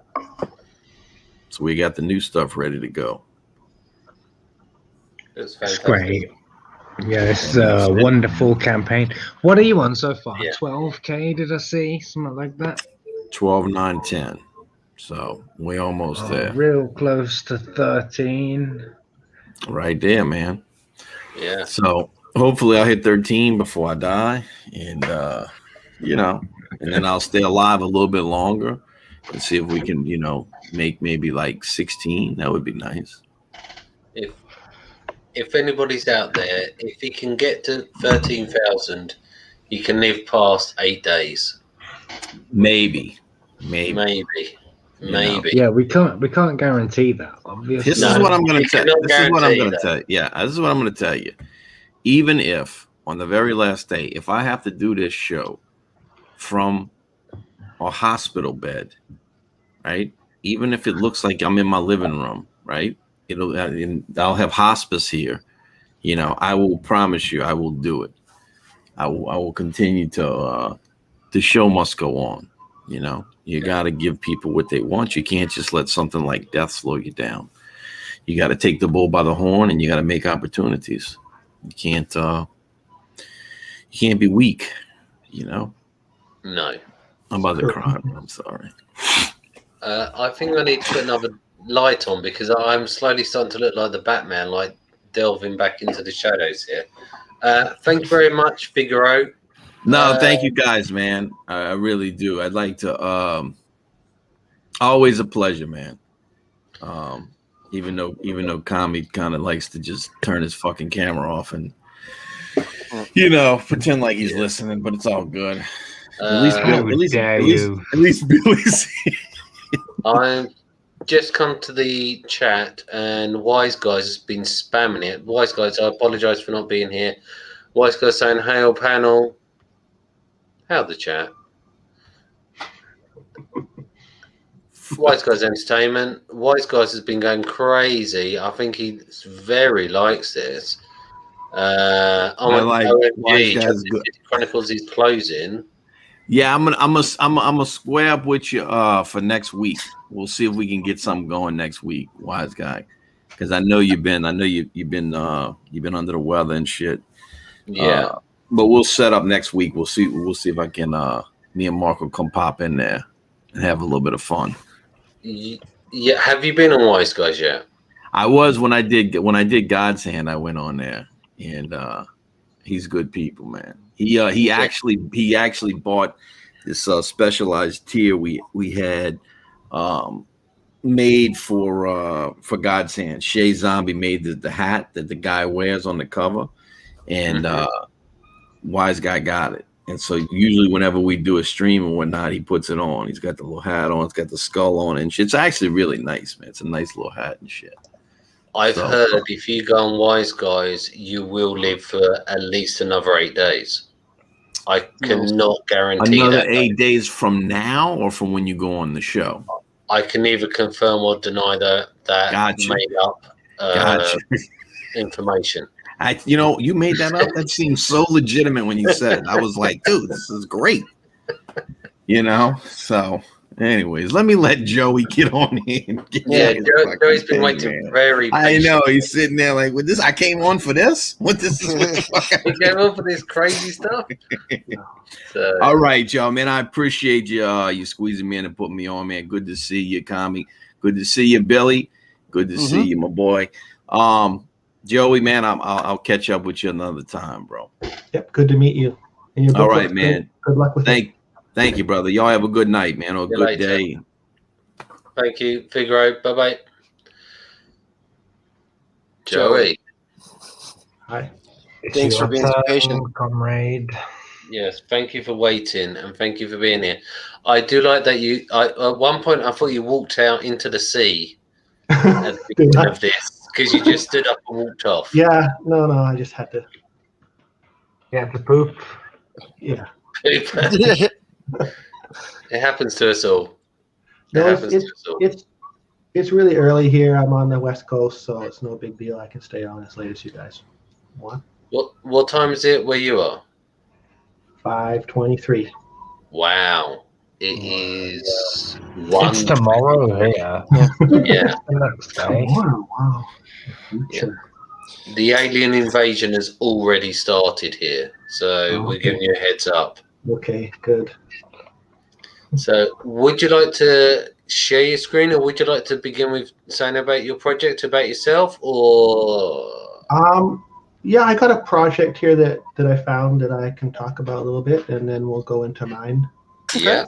So we got the new stuff ready to go. It's fantastic. Great. Yeah, it's a wonderful campaign. What are you on so far? Yeah. 12K, did I see? Something like that? 12, 9, 10. So we're almost there. Real close to 13. Right there, man. Yeah. So hopefully I'll hit 13 before I die, and and then I'll stay alive a little bit longer and see if we can, make maybe like 16. That would be nice. If anybody's out there, if he can get to 13,000, he can live past 8 days. Maybe. Yeah, we can't guarantee that. Obviously, This is what I'm going to tell you. This is what I'm going to tell you. Yeah, this is what I'm going to tell you. Even if on the very last day, if I have to do this show from a hospital bed, right? Even if it looks like I'm in my living room, right? I'll have hospice here. I will promise you, I will do it. I will continue to. The show must go on. You got to give people what they want. You can't just let something like death slow you down. You got to take the bull by the horn, and you got to make opportunities. You can't be weak. No. I'm about to cry. I'm sorry. I think I need to put another light on because I'm slowly starting to look like the Batman, like delving back into the shadows here. Thank you very much, Figaro. No, thank you guys, man. I really do. I'd like to. Always a pleasure, man. Even though Kami kind of likes to just turn his fucking camera off and pretend like he's listening, but it's all good. At least Billy's. I'm just come to the chat and Wise Guys has been spamming it. Wise Guys, I apologise for not being here. Wise Guys saying, "Hail panel." How the chat? Wise Guys Entertainment. Wise Guys has been going crazy. I think he very likes this. I like Wise Guys. Chronicles is closing. Yeah, I'm gonna square up with you for next week. We'll see if we can get something going next week, Wise Guy, because I know you've been under the weather and shit. Yeah. But we'll set up next week. We'll see if I can me and Mark will come pop in there and have a little bit of fun. Yeah, have you been on Wise Guys yet? I was when I did God's Hand. I went on there, and he's good people, man. He actually bought this specialized tier we had made for God's Hand. Shay Zombie made the hat that the guy wears on the cover, and Wise Guy got it. And so usually whenever we do a stream and whatnot, he puts it on. He's got the little hat on. It's got the skull on and shit. It's actually really nice, man. It's a nice little hat and shit. I've heard if you go on Wise Guys, you will live for at least another 8 days. I cannot guarantee another that. 8 days from now or from when you go on the show? I can neither confirm or deny that Gotcha. made up information. You made that up. That seems so legitimate when you said it. I was like, dude, this is great. So anyways, let Joey get on here. Joey's been waiting very patiently. I know. He's sitting there like, with this, I came on for this? What this is? What the fuck? You came on for this crazy stuff? All right, y'all, man. I appreciate you squeezing me in and putting me on, man. Good to see you, Kami. Good to see you, Billy. Good to see you, my boy. Joey, man, I'll catch up with you another time, bro. Yep, good to meet you. And all right, man. Good luck with it. Thank you, brother. Y'all have a good night, man, or a good day. Thank you, Figaro. Bye-bye. Joey. Hi. Thanks for being so patient, comrade. Yes, thank you for waiting and thank you for being here. I do like that at one point I thought you walked out into the sea at the beginning of this. Because you just stood up and walked off. Yeah, no, I just had to. Yeah, to poop. Yeah. It happens to us all. It's really early here. I'm on the West Coast, so it's no big deal. I can stay on as late as you guys want. What time is it where you are? 5:23. Wow. It is It's tomorrow here. Yeah. Wow. Yeah. The alien invasion has already started here, so we're giving you a heads up. Okay, good. So, would you like to share your screen, or would you like to begin with saying about your project, about yourself, or? Yeah, I got a project here that I found that I can talk about a little bit, and then we'll go into mine. Yeah.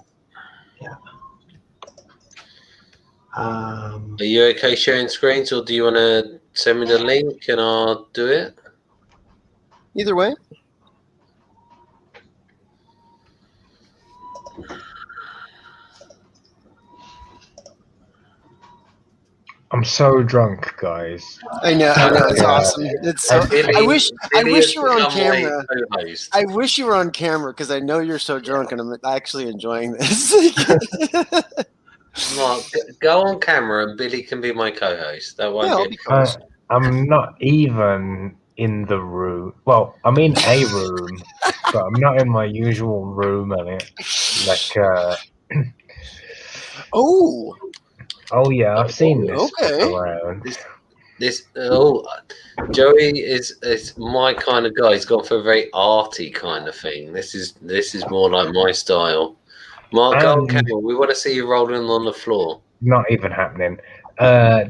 Are you okay sharing screens, or do you want to send me the link and I'll do it? Either way. I'm so drunk, guys. I know, it's awesome. It's so. I wish you were on camera. I wish you were on camera because I know you're so drunk, and I'm actually enjoying this. Mark, go on camera and Billy can be my co-host. That won't I'll be be close. I'm not even in the room. Well, I'm in a room, but I'm not in my usual room. Oh yeah, I've seen this around. Joey is my kind of guy. He's gone for a very arty kind of thing. This is more like my style. Mark, go on camera. We want to see you rolling on the floor. Not even happening.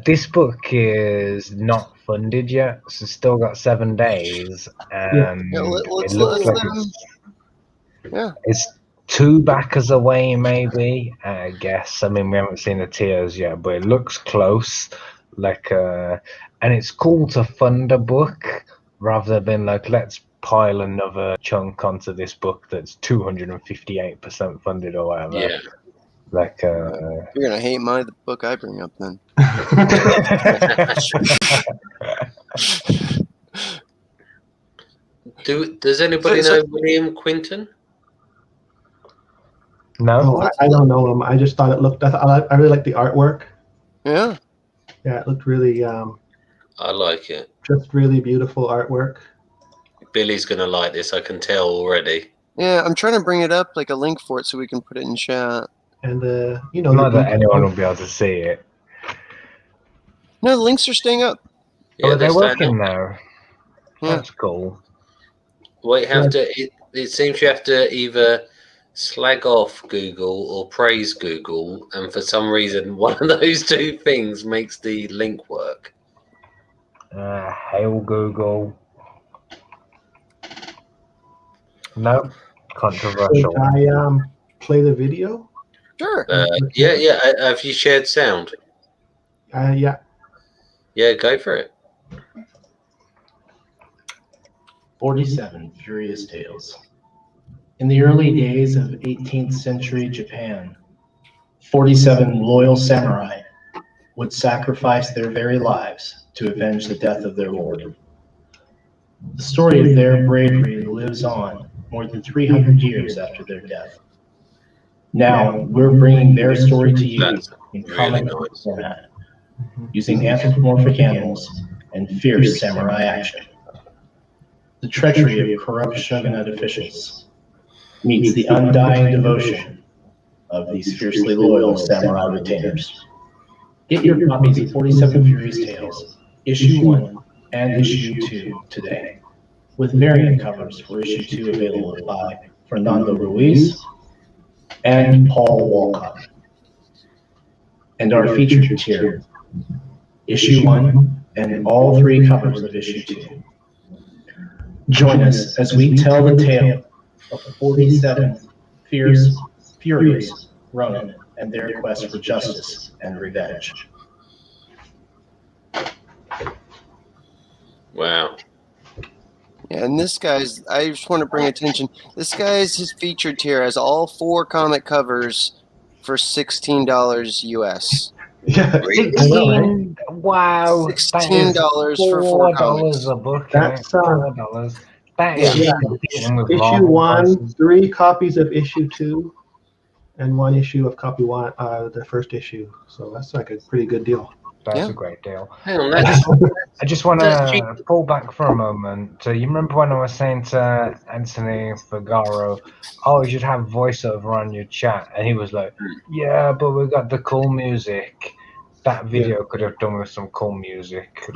This book is not funded yet, so still got 7 days, and it looks like it's 2 backers away, maybe. I guess. I mean, we haven't seen the tiers yet, but it looks close. And it's cool to fund a book rather than let's pile another chunk onto this book that's 258% funded or whatever. Yeah. You're gonna hate the book I bring up then. Does anybody know William Quinton? No, I don't know him. I just thought it looked. I really like the artwork. Yeah. Yeah, it looked really. I like it. Just really beautiful artwork. Billy's gonna like this. I can tell already. Yeah, I'm trying to bring it up a link for it so we can put it in chat. And not that anyone will be able to see it. No, the links are staying up. Yeah, they're working now. Yeah. That's cool. Well, it seems you have to either slag off Google or praise Google, and for some reason, one of those two things makes the link work. Hail Google. No, controversial. Should I play the video? Sure. Yeah. Have you shared sound? Yeah. Yeah, go for it. 47 Furious Tales. In the early days of 18th century Japan, 47 loyal samurai would sacrifice their very lives to avenge the death of their lord. The story of their bravery lives on more than 300 years after their death. Now, we're bringing their story to you in comic book format, using anthropomorphic animals and fierce samurai action. The treachery of corrupt shogunate officials meets the undying devotion of these fiercely loyal samurai retainers. Get your copies of 47 Furious Tales, Issue 1 and Issue 2 today, with variant covers for Issue 2 available by Fernando Ruiz and Paul Walcott. And our featured tier, Issue 1 and all 3 covers of Issue 2. Join us as we tell the tale of 47 furious Ronin and their quest for justice and revenge. Wow. Yeah, and this guy's, I just want to bring attention, this guy's, his featured tier has all 4 comic covers for $16 US. Yeah. 16. Wow. $16 for 4 comics. $4 a book. That's $4. That is Issue 1, 3 copies of Issue 2, and 1 issue of copy 1, the first issue. So that's like a pretty good deal. That's a great deal. Hang on, I just want to pull back for a moment. You remember when I was saying to Anthony Figaro, oh, you should have voiceover on your chat? And he was like, yeah, but we got the cool music. That video could have done with some cool music.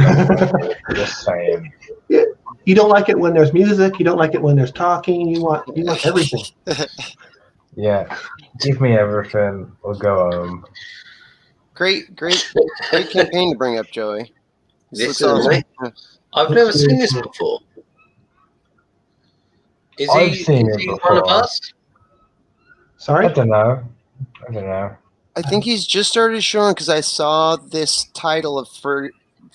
Just saying. Yeah. You don't like it when there's music. You don't like it when there's talking. You want everything. Yeah. Give me everything. We'll go home. Great campaign to bring up, Joey. This is awesome. I've never seen this before. I've seen it before. One of us? Sorry? I don't know. I think he's just started showing because I saw this title of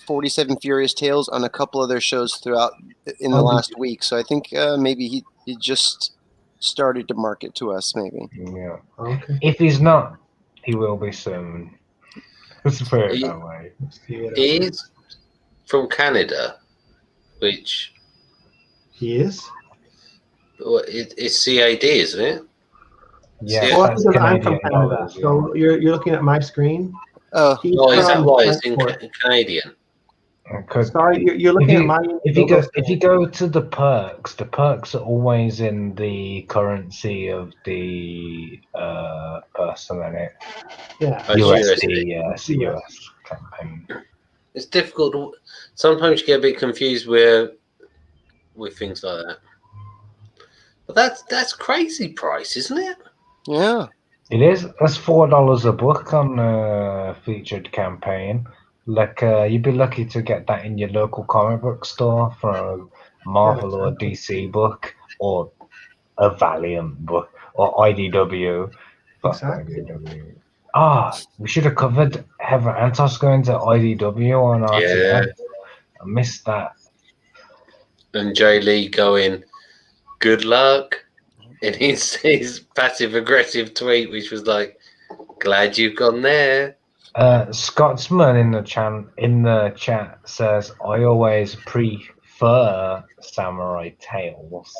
47 Furious Tales on a couple of their shows throughout in the last week. So I think maybe he just started to market to us, maybe. Yeah. Okay. If he's not, he will be soon. Let's put it that way. He's from Canada, which He is? it's CAD, isn't it? Yeah, Well, that's because I'm from Canadian Canada. dollars, yeah. So you're looking at my screen? Oh, is that why it's in Frankfurt. Canadian? Sorry, you're looking at my. If you go to the perks are always in the currency of the person in it. Yeah. USD, yeah, it's a US campaign. It's difficult. Sometimes you get a bit confused with things like that. But that's crazy price, isn't it? Yeah. It is. That's $4 a book on a featured campaign. Like you'd be lucky to get that in your local comic book store for a Marvel or DC book or a Valiant book or IDW. Exactly. IDW. We should have covered Heather Antos going to IDW on RTF. I missed that. And Jay Lee going, good luck. And his passive aggressive tweet, which was like, glad you've gone there. Scotsman in the chat says, I always prefer Samurai Tales.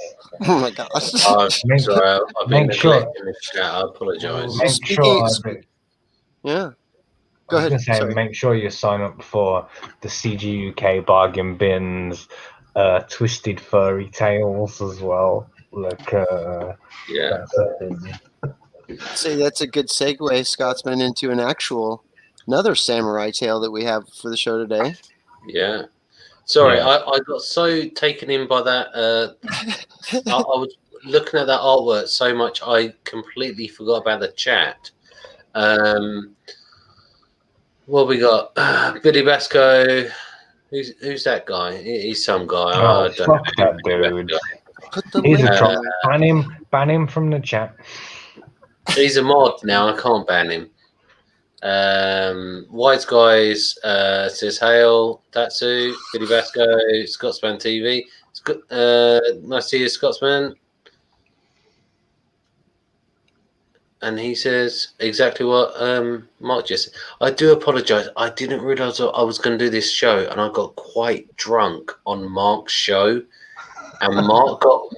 Oh my gosh. I'm sorry, I've been neglecting the chat. I apologise. Yeah. Go ahead. Sorry. Make sure you sign up for the CG UK bargain bins, Twisted Furry Tales as well. Like, yeah. Say that's a good segue, Scotsman, into another samurai tale that we have for the show today. Yeah. Sorry, I got so taken in by that. I was looking at that artwork so much, I completely forgot about the chat. What we got? Billy Basco. Who's that guy? He's some guy. Oh, fuck that dude. He's a troll. Ban him from the chat. He's a mod now. I can't ban him. Wise Guys says hail Tatsu, Billy Basco, Scotsman TV. Nice to see you, Scotsman. And he says exactly what Mark just said. I do apologise. I didn't realise I was going to do this show, and I got quite drunk on Mark's show, and Mark got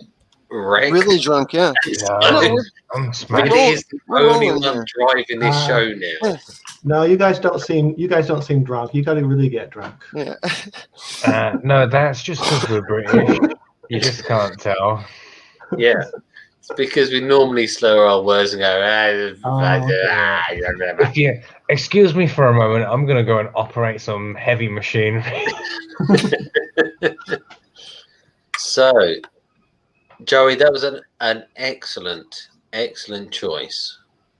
wrecked. Really drunk, yeah. I'm smashed. He's the only one driving this show now. No, you guys don't seem drunk. You got to really get drunk. Yeah. No, that's just because we're British. You just can't tell. Yeah. It's because we normally slur our words and go, If you excuse me for a moment, I'm going to go and operate some heavy machinery. So, Joey, that was an excellent choice.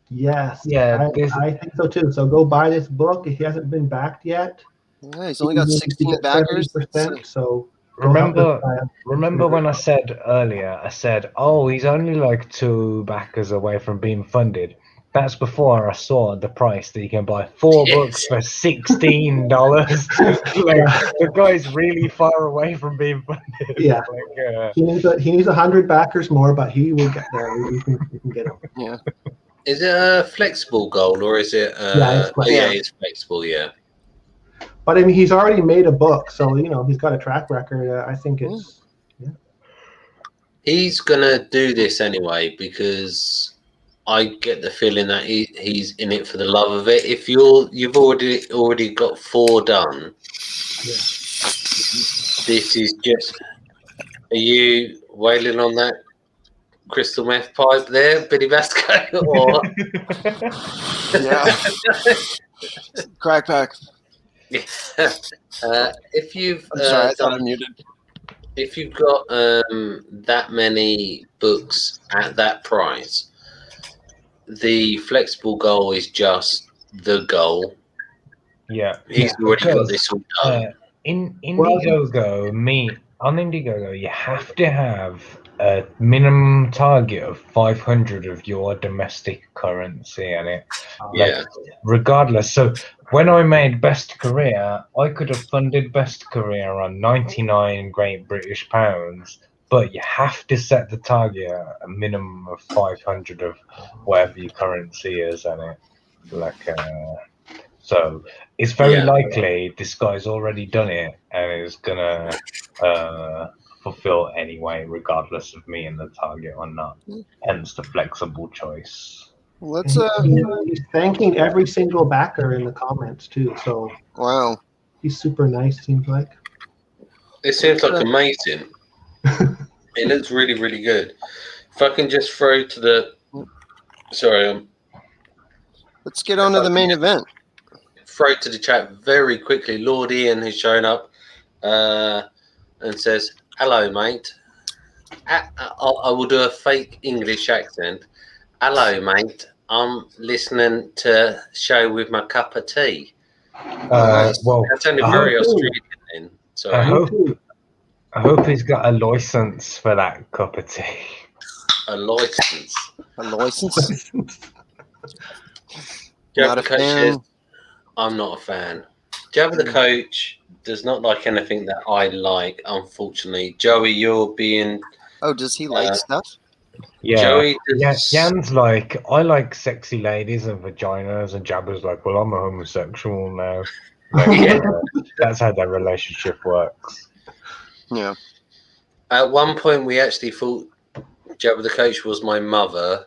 Yes. Yeah, I think so too. So go buy this book. It hasn't been backed yet. Yeah, he's only got 16 backers. So remember when I said earlier, oh, he's only like 2 backers away from being funded. That's before I saw the price that you can buy 4 books for $16. The guy's really far away from being funded. Yeah. He needs 100 backers more, but he will get there. You can get him. Yeah. Is it a flexible goal or is it? It's flexible. Yeah. But I mean, he's already made a book, so he's got a track record. I think it's. Yeah. He's gonna do this anyway because I get the feeling that he's in it for the love of it. If you've already got 4 done, this is just. Are you wailing on that crystal meth pipe there, Billy Basco? Or yeah, crack pack. If you've sorry, I thought I muted. If you've got that many books at that price, the flexible goal is just the goal. Yeah, he's already got this all done. In Indiegogo, on Indiegogo, you have to have a minimum target of 500 of your domestic currency in it. Yeah. Regardless. So when I made Best Career, I could have funded Best Career on 99 Great British pounds, but you have to set the target at a minimum of 500 of whatever your currency is in it. So it's very likely this guy's already done it and is gonna fulfill anyway, regardless of me in the target or not. Hence the flexible choice. He's thanking every single backer in the comments too. So wow, he's super nice. Seems like. It seems like amazing. It looks really, really good. If I can just throw to the, sorry, let's get on to the main event. Throw to the chat very quickly. Lord Ian has shown up and says, "Hello, mate." I will do a fake English accent. "Hello, mate. I'm listening to show with my cup of tea." Well, that's only very Australian. Then. Sorry. I hope he's got a license for that cup of tea. A license. A license. Not a fan. I'm not a fan. Jabba the Coach does not like anything that I like, unfortunately. Joey, you're being... Oh, does he like stuff? Yeah. Joey Jan's like, I like sexy ladies and vaginas, and Jabba's like, well, I'm a homosexual now. That's how their relationship works. Yeah. At one point, we actually thought Jabba the Coach was my mother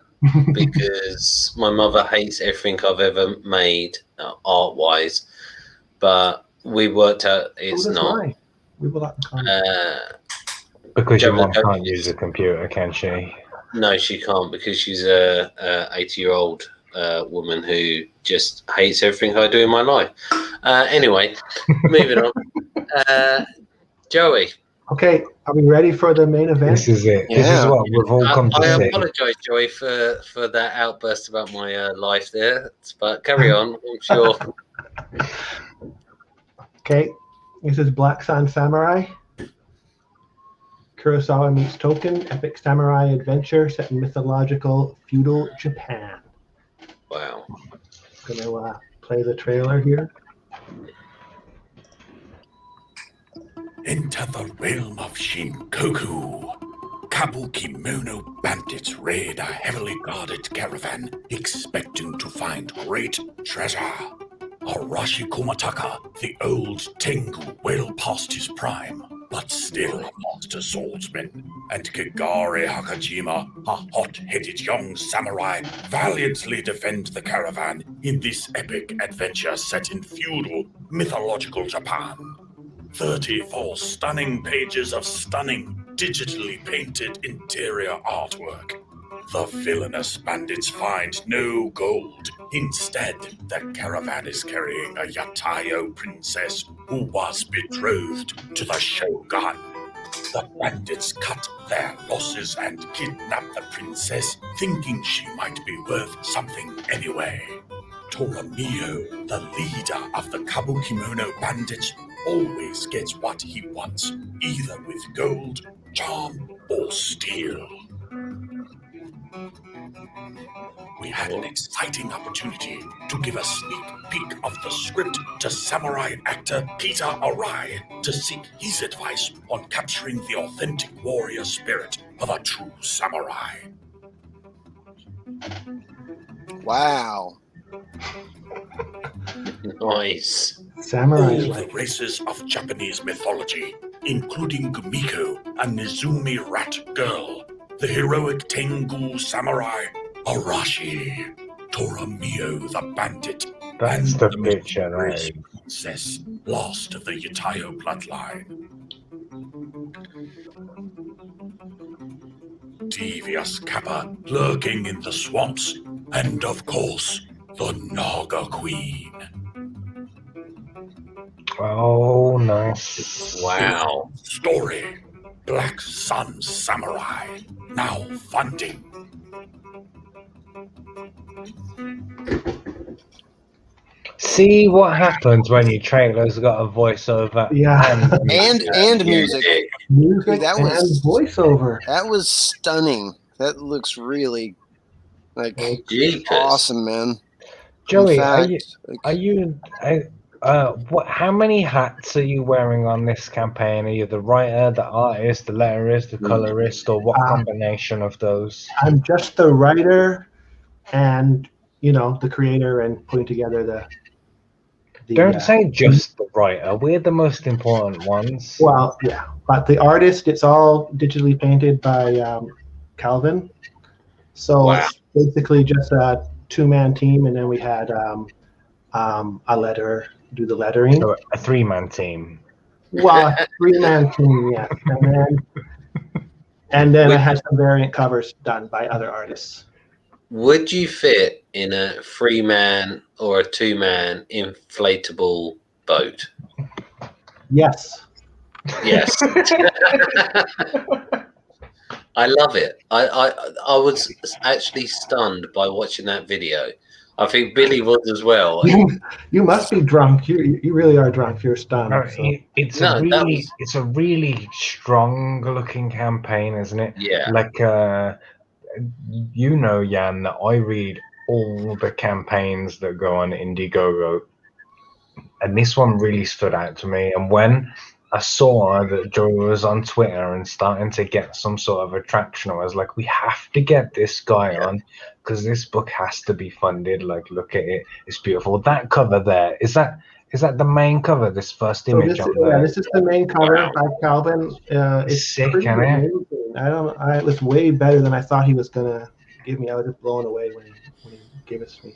because my mother hates everything I've ever made art-wise, but we worked out it's not. Because your mom can't use a computer, can she? No, she can't, because she's a 80-year-old woman who just hates everything I do in my life. Anyway, moving on. Joey. Okay, are we ready for the main event? This is it. Yeah. This is what we've all come to see. I apologise, Joey, for that outburst about my life there, but carry on. I'm sure. Okay, this is Black Sun Samurai. Kurosawa meets Tolkien, epic samurai adventure set in mythological feudal Japan. Wow. I'm gonna play the trailer here. Enter the realm of Shinkoku. Kabukimono bandits raid a heavily guarded caravan, expecting to find great treasure. Arashi Kumataka, the old Tengu, well past his prime, but still a master swordsman, and Kigari Hakajima, a hot-headed young samurai, valiantly defend the caravan in this epic adventure set in feudal, mythological Japan. 34 stunning pages of stunning, digitally painted interior artwork. The villainous bandits find no gold. Instead, the caravan is carrying a Yatayo princess who was betrothed to the shogun. The bandits cut their losses and kidnap the princess, thinking she might be worth something anyway. Toramio, the leader of the Kabukimono bandits, always gets what he wants, either with gold, charm, or steel. We had an exciting opportunity to give a sneak peek of the script to samurai actor Peter Arai to seek his advice on capturing the authentic warrior spirit of a true samurai. Wow. Nice. Samurai. All the races of Japanese mythology, including Gumiko, a Nezumi rat girl, the heroic Tengu samurai, Arashi, Toramio the bandit, That's and the the picture, mysterious right? princess, lost of the Yatayo bloodline. Devious Kappa lurking in the swamps, and of course, the Naga Queen. Oh, nice. Wow. Story. Black Sun Samurai. Now funding. See what happens when your trailer's got a voiceover and music. Music Dude, that was and voiceover. That was stunning. That looks really like Jeepers. awesome, man. Joey, how many hats are you wearing on this campaign? Are you the writer, the artist, the letterist, the colorist, or what combination of those? I'm just the writer and, the creator and putting together the Don't say just the writer. We're the most important ones. Well, yeah. But the artist, it's all digitally painted by Calvin. So it's basically just a two-man team, and then we had a letterer do the lettering. So a three-man team. Well, a three-man team, yeah. And then I had some variant covers done by other artists. Would you fit in a 3-man or a 2-man inflatable boat? Yes. Yes. I love it. I was actually stunned by watching that video. I think Billy was as well. You must be drunk. You really are drunk. You're stunned. So. It's a really strong looking campaign, isn't it? Yeah. Like Jan, that I read all the campaigns that go on Indiegogo, and this one really stood out to me. And when I saw that Joey was on Twitter and starting to get some sort of attraction, I was like, we have to get this guy on, because this book has to be funded. Like, look at it, it's beautiful. That cover there, is that the main cover? This first image on there. Yeah, this is the main cover by Calvin. It's sick, pretty isn't it? amazing. It was way better than I thought he was gonna give me. I was just blown away when he gave it to me.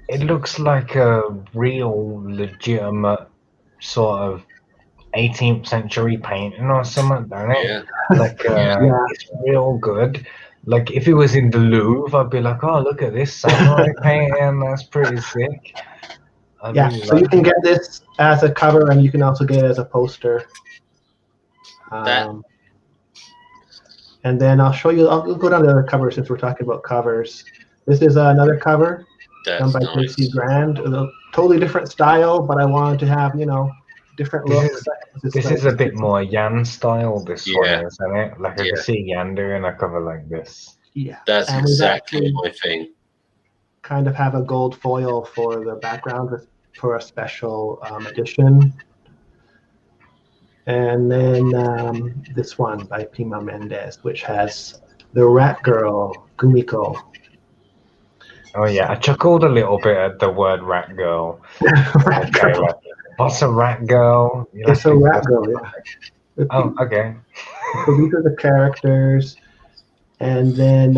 It looks like a real legitimate sort of 18th century painting or something, don't it? Yeah. Like it's real good. Like if it was in the Louvre, I'd be like, oh, look at this samurai painting, that's pretty sick. So you can get this as a cover, and you can also get it as a poster. And then I'll show you. I'll go down to the other cover since we're talking about covers. This is another cover done by J.C. Grand. A totally different style, but I wanted to have different looks. This is a bit more Jan style. This one, isn't it? Like I can see Jan doing a cover like this. Yeah, that's exactly my thing. Kind of have a gold foil for the background for a special edition. And then this one by Pima Mendez, which has the rat girl, Gumiko. Oh, yeah. I chuckled a little bit at the word rat girl. What's a rat girl? It's a rat girl, yeah. Oh, okay. So these are the characters. And then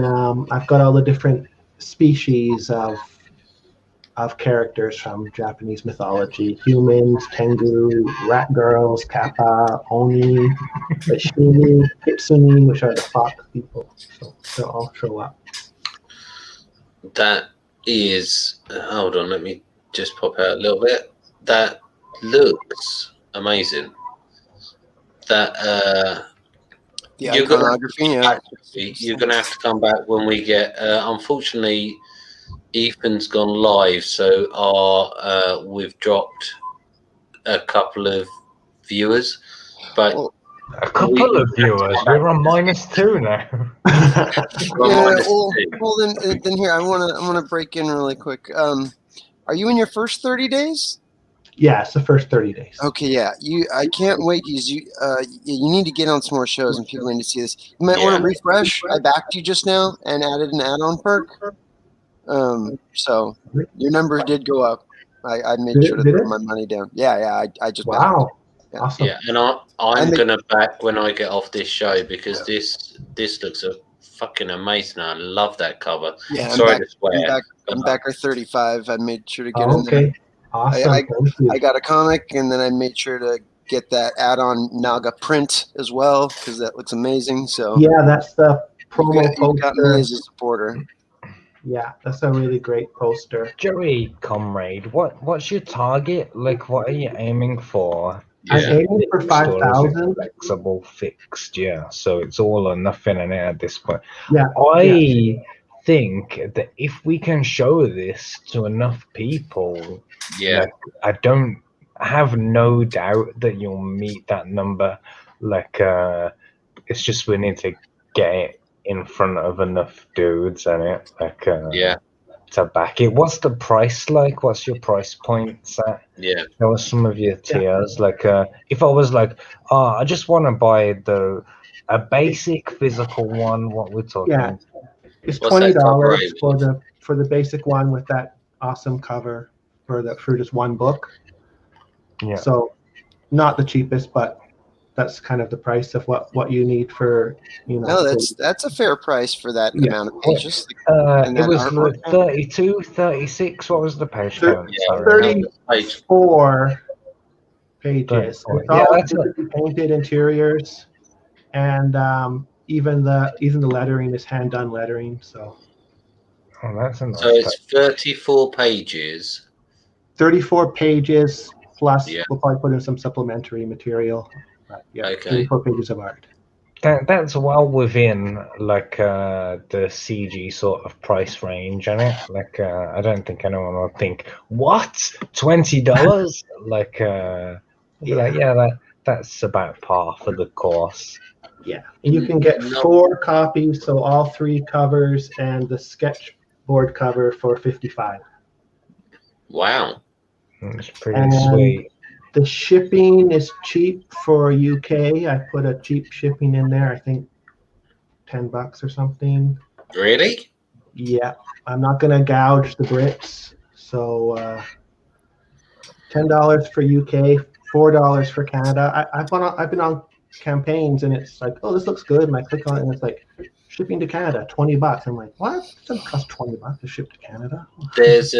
I've got all the different species of characters from Japanese mythology: humans, tengu, rat girls, kappa, oni, shini, kitsune, which are the fox people. So they'll all show up. That is, hold on, let me just pop out a little bit. That looks amazing. That the iconography, you're gonna have to come back when we get. Unfortunately, Ethan's gone live, so we've dropped a couple of viewers, but a couple of viewers. We're on -2 now. Well, then here I want to break in really quick. Are you in your first 30 days? Yeah, it's the first 30 days. Okay, yeah. I can't wait because you need to get on some more shows and people need to see this. You might want to refresh. I backed you just now and added an add-on perk. So your numbers did go up. I made sure to put my money down. Yeah. I just wow. Yeah. Awesome. Yeah, and I'm gonna back when I get off this show because this looks fucking amazing. I love that cover. Yeah, sorry to swear. I'm back at 35. I made sure to get in there. Okay. Awesome. I got a comic, and then I made sure to get that add-on Naga print as well because that looks amazing. So yeah, that's the promo poster. You got me as a supporter. Yeah, that's a really great poster. Joey, comrade, what's your target? Like, what are you aiming for? I'm aiming for 5,000. Flexible, fixed, yeah. So it's all or nothing in it at this point. Yeah. I think that if we can show this to enough people, Yeah. like, I have no doubt that you'll meet that number. Like, it's just we need to get it in front of enough dudes and it, like, Yeah. to back it. What's the price like? What's your price points at? Yeah. There was some of your tiers. Like, if I was like, oh, I just want to buy a basic physical one, what we're talking. Yeah. It's What's that cover $20 for the basic one with that awesome cover for just one book. Yeah. So not the cheapest, but that's kind of the price of what you need for, you know. No, that's a fair price for that amount of pages. It was 32, 36. What was the page count? Sorry. 34 pages. 34. It's all digitally painted interiors, and even the lettering is hand done lettering. So. Oh, that's a nice so it's 34 pages. 34 pages plus we'll probably put in some supplementary material. But yeah, Okay. 34 pages of art. That's well within like the CG sort of price range, isn't it? Like I don't think anyone will think what $20. Like that's about par for the course. Yeah, and you can get 4 copies, so all 3 covers and the sketchboard cover for $55. Wow, it's pretty sweet. The shipping is cheap for UK. I put a cheap shipping in there. I think $10 or something. Really? Yeah, I'm not gonna gouge the Brits. So $10 for UK, $4 for Canada. I've been on campaigns and it's like, oh, this looks good, and I click on it and it's like shipping to Canada, $20. I'm like, what? It doesn't cost $20 to ship to Canada. There's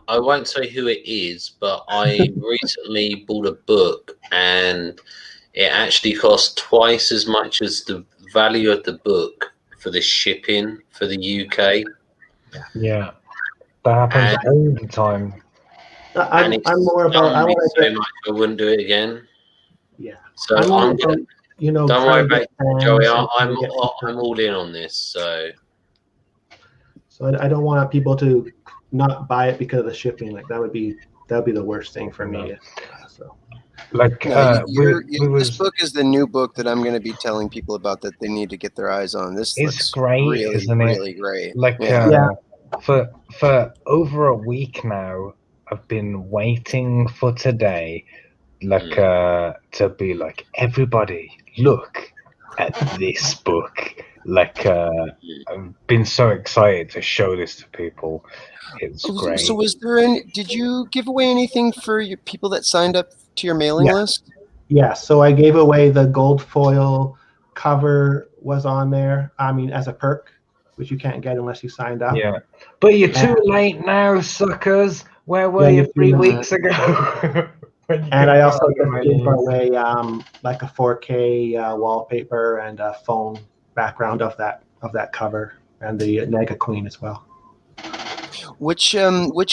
I won't say who it is, but I recently bought a book and it actually cost twice as much as the value of the book for the shipping for the UK. Yeah, that happens all the time. I'm more about. I want so much. I wouldn't do it again. Yeah. So I'm gonna. Don't worry about it, Joey. I'm I'm all in on this. So I don't want people to not buy it because of the shipping. Like that would be the worst thing for me. So. Like this book is the new book that I'm going to be telling people about that they need to get their eyes on. This looks great, really, isn't it? really great. Like for over a week now, I've been waiting for today, like to be like, everybody look at this book. Like I've been so excited to show this to people. It's great. So was there any? Did you give away anything for your people that signed up to your mailing list? Yeah. So I gave away the gold foil cover was on there. I mean, as a perk, which you can't get unless you signed up. Yeah. But you're too late now, suckers. Where were you 3 weeks ago? And I also gave away like a 4K wallpaper and a phone background of that cover and the Nega Queen as well. Which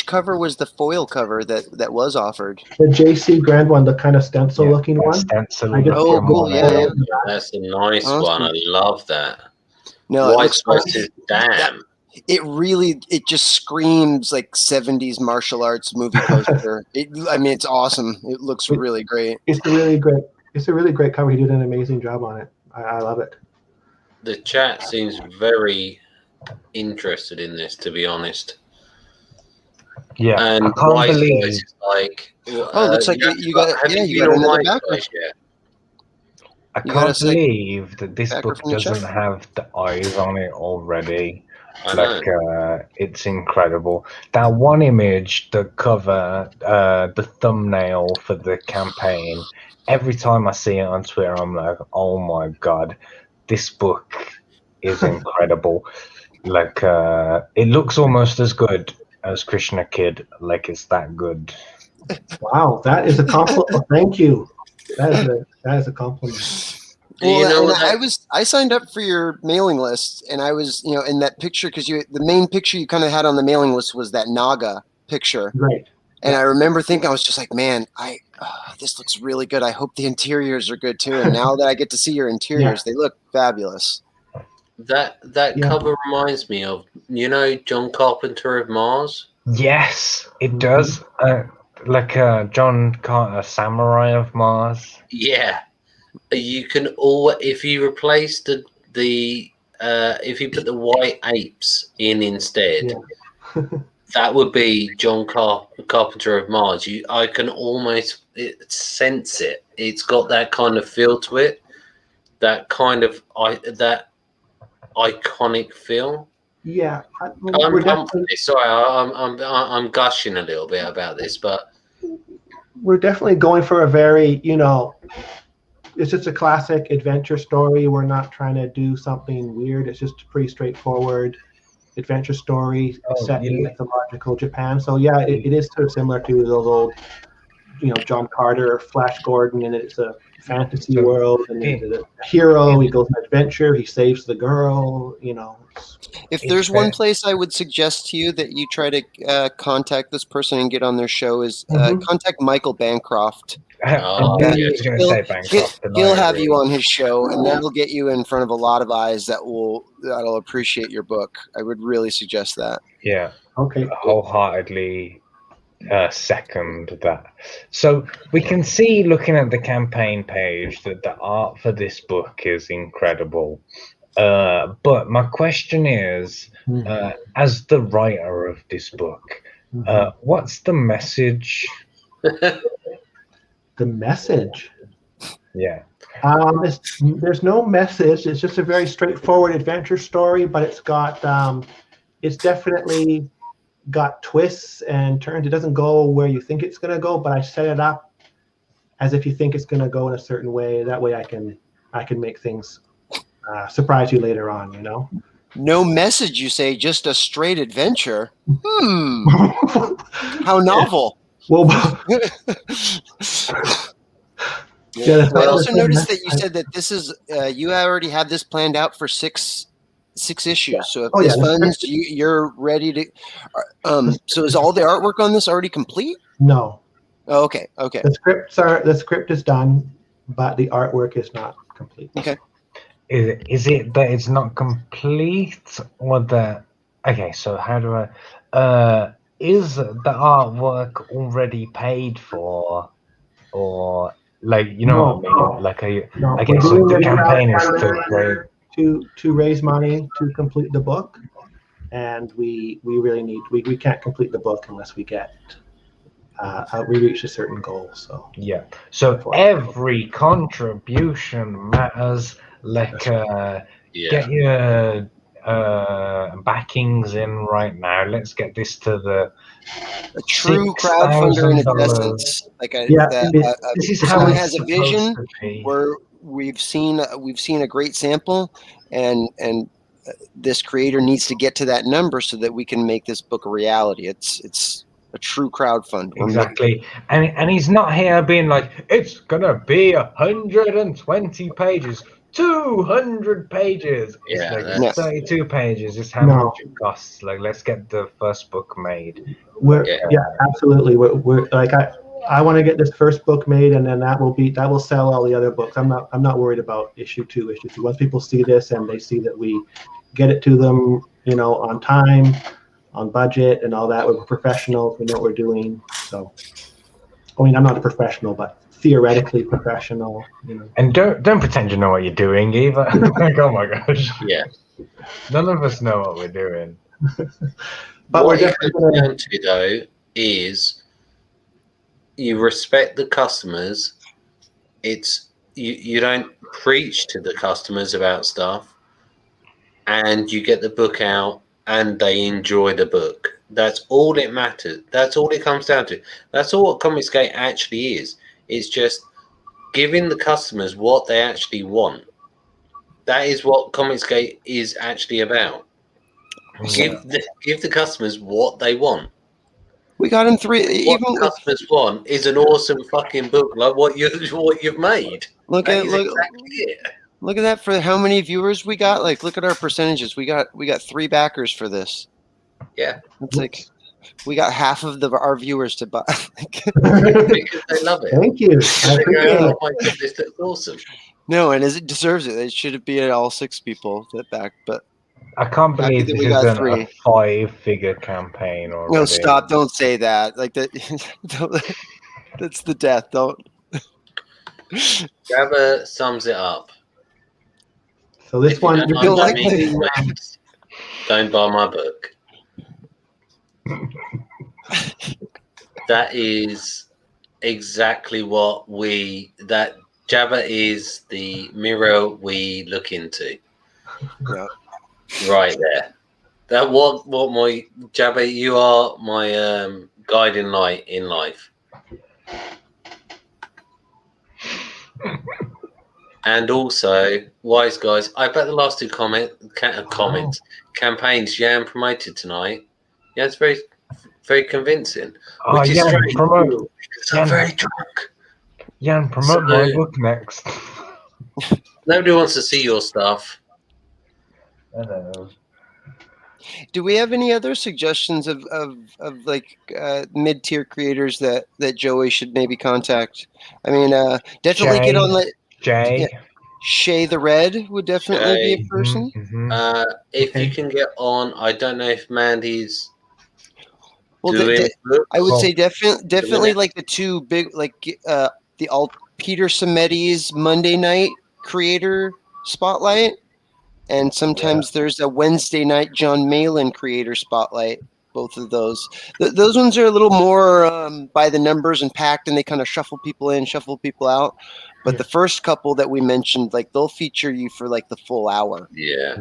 cover was the foil cover that was offered? The JC Grand one, the kind of stencil looking one. Cool! Yeah, that's a nice one. I love that. No, White Spices, damn. It just screams like 70s martial arts movie poster. It's awesome. It looks really great. It's a really great cover. He did an amazing job on it. I love it. The chat seems very interested in this, to be honest. Yeah, and I can't believe is like. Looks like you got another backer. I can't believe that this book doesn't have the eyes on it already. Like it's incredible. That one image, the cover, the thumbnail for the campaign. Every time I see it on Twitter, I'm like, "Oh my god, this book is incredible!" Like it looks almost as good as Krishna Kid. Like it's that good. Wow, that is a compliment. Thank you. That is a compliment. Well, I signed up for your mailing list, and I was, in that picture because the main picture you kind of had on the mailing list was that Naga picture, right? And I remember thinking, I was just like, man, this looks really good. I hope the interiors are good too. And now that I get to see your interiors, they look fabulous. That Yeah. cover reminds me of, you know, John Carpenter of Mars. Yes, it Mhm. does. Like John Carter, Samurai of Mars. Yeah, you can if you replace the if you put the white apes in instead, Yeah. that would be John Carpenter of Mars. I can almost sense it. It's got that kind of feel to it, that kind of that iconic feel. Yeah. I'm We're pumped for definitely this. Sorry, I'm gushing a little bit about this, but going for a very, it's just a classic adventure story. We're not trying to do something weird. It's just a pretty straightforward adventure story set in mythological Japan. So yeah, it is sort of similar to those old, John Carter, Flash Gordon, and it's a fantasy world. And the hero, he goes on an adventure, he saves the girl. If there's one place I would suggest to you that you try to contact this person and get on their show is contact Michael Bancroft. Oh, I knew he was going to say Bancroft. He'll have you on his show, and that'll get you in front of a lot of eyes that'll appreciate your book. I would really suggest that. Yeah. Okay. Wholeheartedly second that. So we can see, looking at the campaign page, that the art for this book is incredible. But my question is, as the writer of this book, what's the message? The message? Yeah. There's no message. It's just a very straightforward adventure story, but it's definitely got twists and turns. It doesn't go where you think it's going to go, but I set it up as if you think it's going to go in a certain way. That way I can make things surprise you later on, No message, you say, just a straight adventure. How novel. Well, I also noticed that you said that this is you already have this planned out for six issues. So if this funds, you're ready to. So is all the artwork on this already complete? No. Oh, okay. The script is done, but the artwork is not complete. Okay. Is it that it's not complete, or that? Okay, so how do I? Is the artwork already paid for, or what I mean? Like, I guess the campaign is to raise money to complete the book, and we really need we can't complete the book unless we get we reach a certain goal. So yeah, so every contribution matters. Like get your backings in right now. Let's get this to the a true crowdfunder in its essence. Like this is how it has a vision where we've seen a great sample, and this creator needs to get to that number so that we can make this book a reality. It's a true crowdfund. Exactly. And he's not here being like, it's gonna be 120 pages. 200 pages. It's like 32 pages. Just how much it costs. Like, let's get the first book made. Absolutely. We're like I want to get this first book made, and then that will sell all the other books. I'm not worried about issue 2. Once people see this and they see that we get it to them, on time, on budget, and all that, we're professionals. We know what we're doing. So, I mean, I'm not a professional, but theoretically professional, And don't pretend you know what you're doing either. Like, oh my gosh. Yeah. None of us know what we're doing. But what it comes down to, though, is you respect the customers. It's you don't preach to the customers about stuff, and you get the book out and they enjoy the book. That's all it matters. That's all it comes down to. That's all what Comicsgate actually is. It's just giving the customers what they actually want. That is what Comicsgate is actually about. Give the customers what they want. We got them 3. What the customers want is an awesome fucking book, like what you've made. Look at that for how many viewers we got. Like, look at our percentages. We got 3 backers for this. Yeah, it's like we got half of our viewers to buy. Because they love it. Thank you. Oh my goodness, that's awesome. No, and as it deserves it. It should be at all 6 people that back, but I can't happy believe that this we got isn't 3. a 5-figure campaign already. No, stop! Don't say that. Like that. That's the death. Don't. Jabba sums it up. So this If you one, don't You'll like like me, don't buy my book. That is exactly what that Jabba is the mirror we look into. Yeah. Right there. That what my Jabba, you are my guiding light in life. And also, wise guys, I bet the last 2 campaigns Jan promoted tonight. Yeah, it's very, very convincing. Oh, Which is Jan, strange. promote. I'm very drunk. Jan, promote my book next. Nobody wants to see your stuff. I know. Do we have any other suggestions of like mid-tier creators that Joey should maybe contact? I mean, definitely Jay, get on. Jay. Yeah, Shay the Red would definitely be a Shay. person. If you can get on, I don't know if Mandy's Well, doing books. I would say definitely minute. like the 2 big, like the Peter Samedi's Monday night creator spotlight, and sometimes there's a Wednesday night John Malin creator spotlight. Both of those, those ones are a little more by the numbers and packed, and they kind of shuffle people in, shuffle people out. But the first couple that we mentioned, like they'll feature you for like the full hour. Yeah.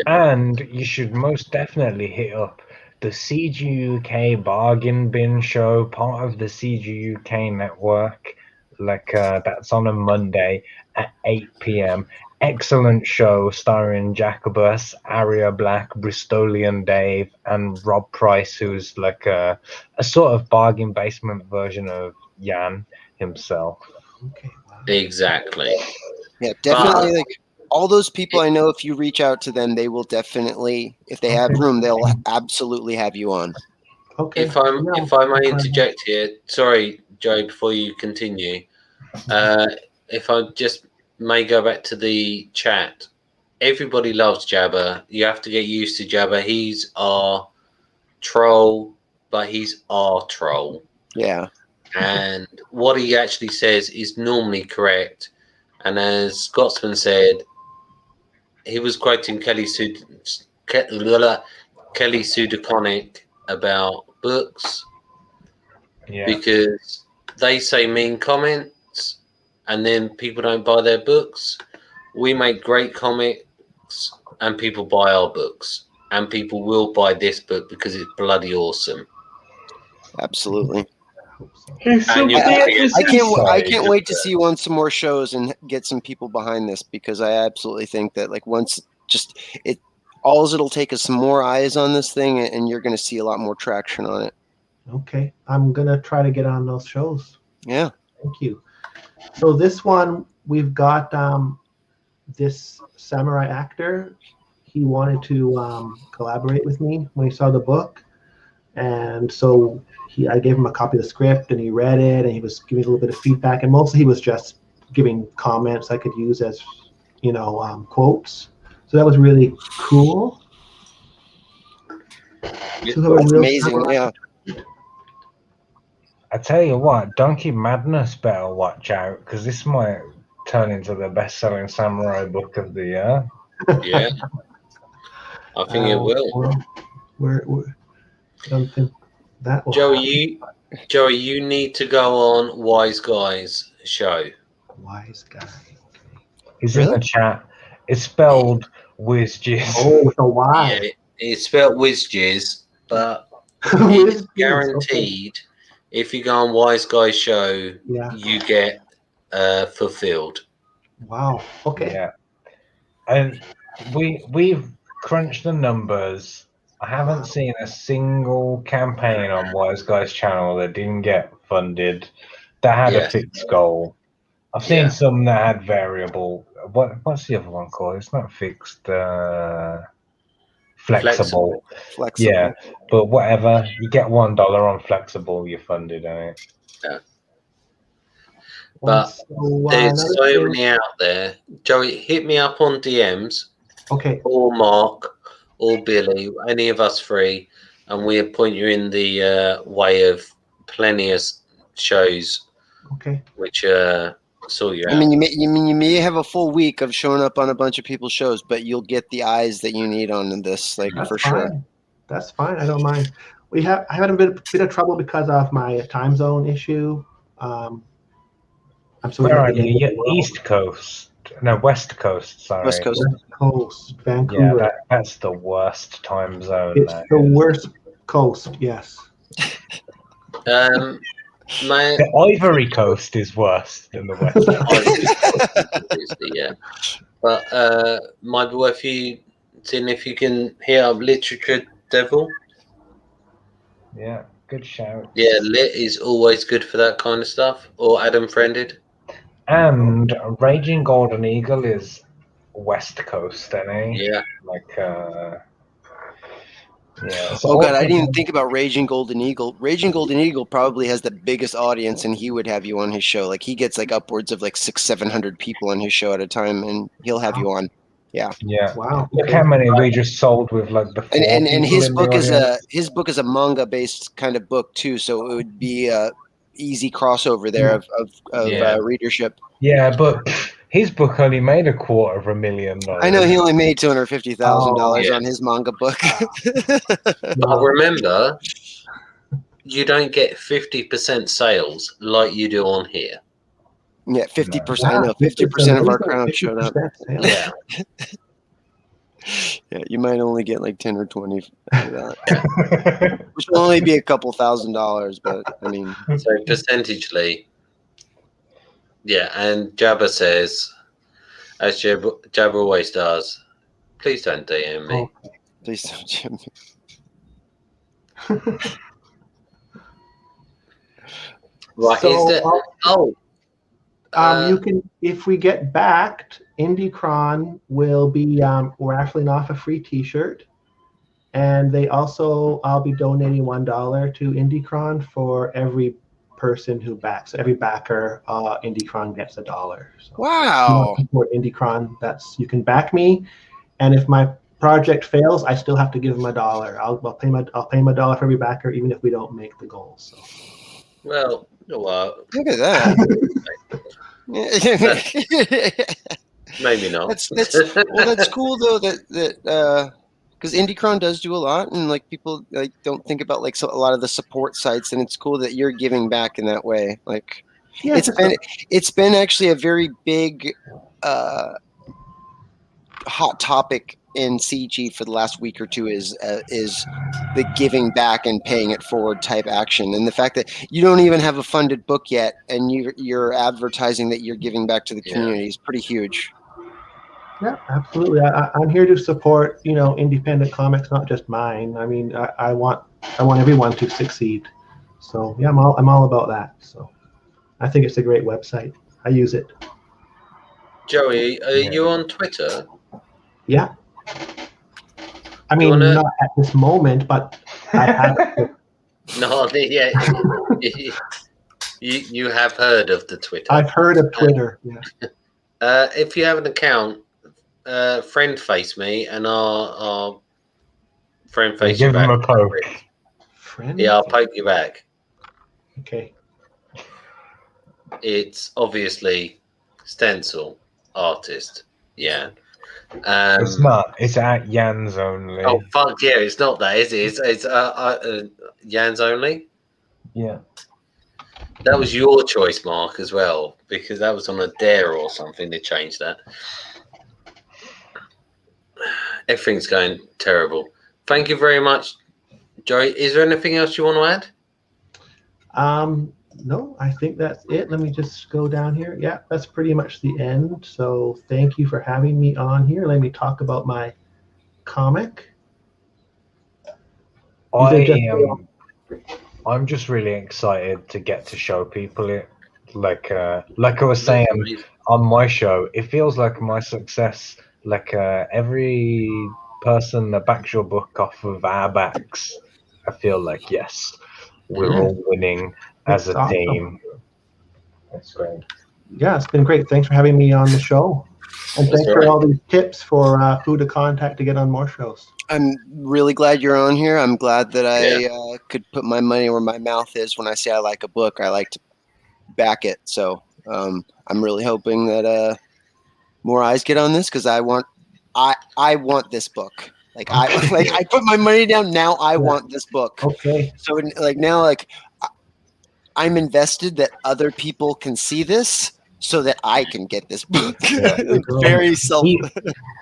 And you should most definitely hit up the CG UK Bargain Bin show, part of the CG UK network. Like that's on a Monday at 8 p.m. Excellent show starring Jacobus, Aria Black, Bristolian Dave, and Rob Price, who's like a sort of bargain basement version of Jan himself. Okay. Wow. Exactly. Yeah, definitely. Like all those people, I know if you reach out to them, they will definitely, if they have room, they'll absolutely have you on. Okay. If I may interject here, sorry, Joe, before you continue, if I just may go back to the chat, everybody loves Jabba. You have to get used to Jabba. He's our troll, but he's our troll. Yeah. And what he actually says is normally correct. And as Scotsman said, he was quoting Kelly Sudaconic about books because they say mean comments and then people don't buy their books. We make great comics and people buy our books, and people will buy this book because it's bloody awesome. Absolutely. I can't wait to see you on some more shows and get some people behind this, because I absolutely think that like once it'll take us some more eyes on this thing, and you're going to see a lot more traction on it. Okay, I'm gonna try to get on those shows. Yeah. Thank you. So this one we've got this samurai actor. He wanted to collaborate with me when he saw the book, and so I gave him a copy of the script, and he read it, and he was giving a little bit of feedback, and mostly he was just giving comments I could use as, quotes. So that was really cool. Amazing, yeah. I tell you what, Donkey Madness better watch out, because this might turn into the best-selling samurai book of the year. Yeah, I think it will. We're I don't think that will Joey, you need to go on Wise Guys show. Wise Guy. He's in the chat. It's spelled Whizjizz. Oh, with a Y. Yeah, it's spelled Whizjizz, but it's guaranteed. Okay. If you go on Wise Guy show, you get fulfilled. Wow. Okay. Yeah, and we've crunched the numbers. I haven't seen a single campaign on Wise Guy's channel that didn't get funded, that had a fixed goal. I've seen some that had variable. What's the other one called? It's not fixed. Flexible. Yeah, but whatever. You get $1 on flexible, you're funded on it. Yeah. But there's another so thing- many out there. Joey, hit me up on DMs, Okay. or Mark, or Billy, any of us three, and we'll point you in the way of plenty of shows Okay. which saw you I out. mean, you may have a full week of showing up on a bunch of people's shows, but you'll get the eyes that you need on this, like That's for fine. sure. That's fine. I don't mind. I had a bit of trouble because of my time zone issue. I'm sort Where of are at the end of the you? world. East Coast? No, West Coast. Sorry. West Coast. West Coast, Yeah, Vancouver. that's the worst time zone. It's that the is. worst coast. Yes. My The Ivory Coast is worse than the West. obviously, yeah. But might be worth you seeing if you can hear up Literature Devil. Yeah, good shout. Yeah, Lit is always good for that kind of stuff. Or Adam Friended. And Raging Golden Eagle is West Coast, ain't he? Yeah. Like, yeah. So Oh god, I didn't even think about Raging Golden Eagle. Raging Golden Eagle probably has the biggest audience, and he would have you on his show. Like he gets like upwards of like 600-700 people on his show at a time, and he'll have you on. Yeah. Yeah. Wow. Look how many we just sold with like the four And people his in book the is audience. a manga based kind of book too, so it would be a easy crossover there of Yeah. readership. Yeah, but his book only made $250,000. I know he only made $250,000 yeah. on his manga book. But remember, you don't get 50% sales like you do on here. Yeah, 50%. Wow, I know this is 50% of our amazing. crowd showed up. 50% sales. Yeah. Yeah, you might only get like 10 or 20 for that. Which will only be a couple $1,000s, but I mean, So percentagely, yeah. And Jabba says, as Jabba always does, please don't DM me. Oh. please don't Jim. Right, So, is there? you can, if we get backed, IndieCron will be, we're raffling off a free T-shirt, and I'll be donating $1 to IndieCron for every person who backs. So every backer, IndieCron gets $1. So Wow. if you want to support IndieCron, you can back me, and if my project fails, I still have to give them $1. I'll pay my $1 for every backer, even if we don't make the goal. So. Well, Look at that. maybe not. That's cool though that because IndieCron does do a lot, and like people like don't think about like a lot of the support sites, and it's cool that you're giving back in that way. Like Yeah, it's been actually a very big hot topic in CG for the last week or two is the giving back and paying it forward type action, and the fact that you don't even have a funded book yet, and you're advertising that you're giving back to the community is pretty huge. Yeah, absolutely. I'm here to support, independent comics, not just mine. I mean, I want everyone to succeed. So yeah, I'm all about that. So I think it's a great website. I use it. Joey, are you on Twitter? Yeah. I mean, not at this moment, but I have. No, yeah. You have heard of the Twitter. I've heard of Twitter. Yeah. If you have an account, friend face me, and I'll friend face you give back. him a poke. Yeah, I'll poke you back. Okay. It's obviously stencil artist. Yeah. It's not. It's at Jan's only. Oh fuck yeah! It's not that, is it? It's Jan's only. Yeah. That was your choice, Mark, as well, because that was on a dare or something. They changed that. Everything's going terrible. Thank you very much, Joey. Is there anything else you want to add? No, I think that's it. Let me just go down here. Yeah, that's pretty much the end. So thank you for having me on here. Let me talk about my comic. I'm just really excited to get to show people it. Like I was saying on my show, it feels like my success. Like every person that backs your book off of our backs, I feel like yes, we're all winning as a team. That's great. Yeah, it's been great. Thanks for having me on the show. And That's thanks for right. all these tips for who to contact to get on more shows. I'm really glad you're on here. I'm glad that I could put my money where my mouth is. When I say I like a book, I like to back it. So I'm really hoping that more eyes get on this because I want this book. Like I put my money down. Now I want this book. Okay. So now I'm invested that other people can see this so that I can get this book. Very self.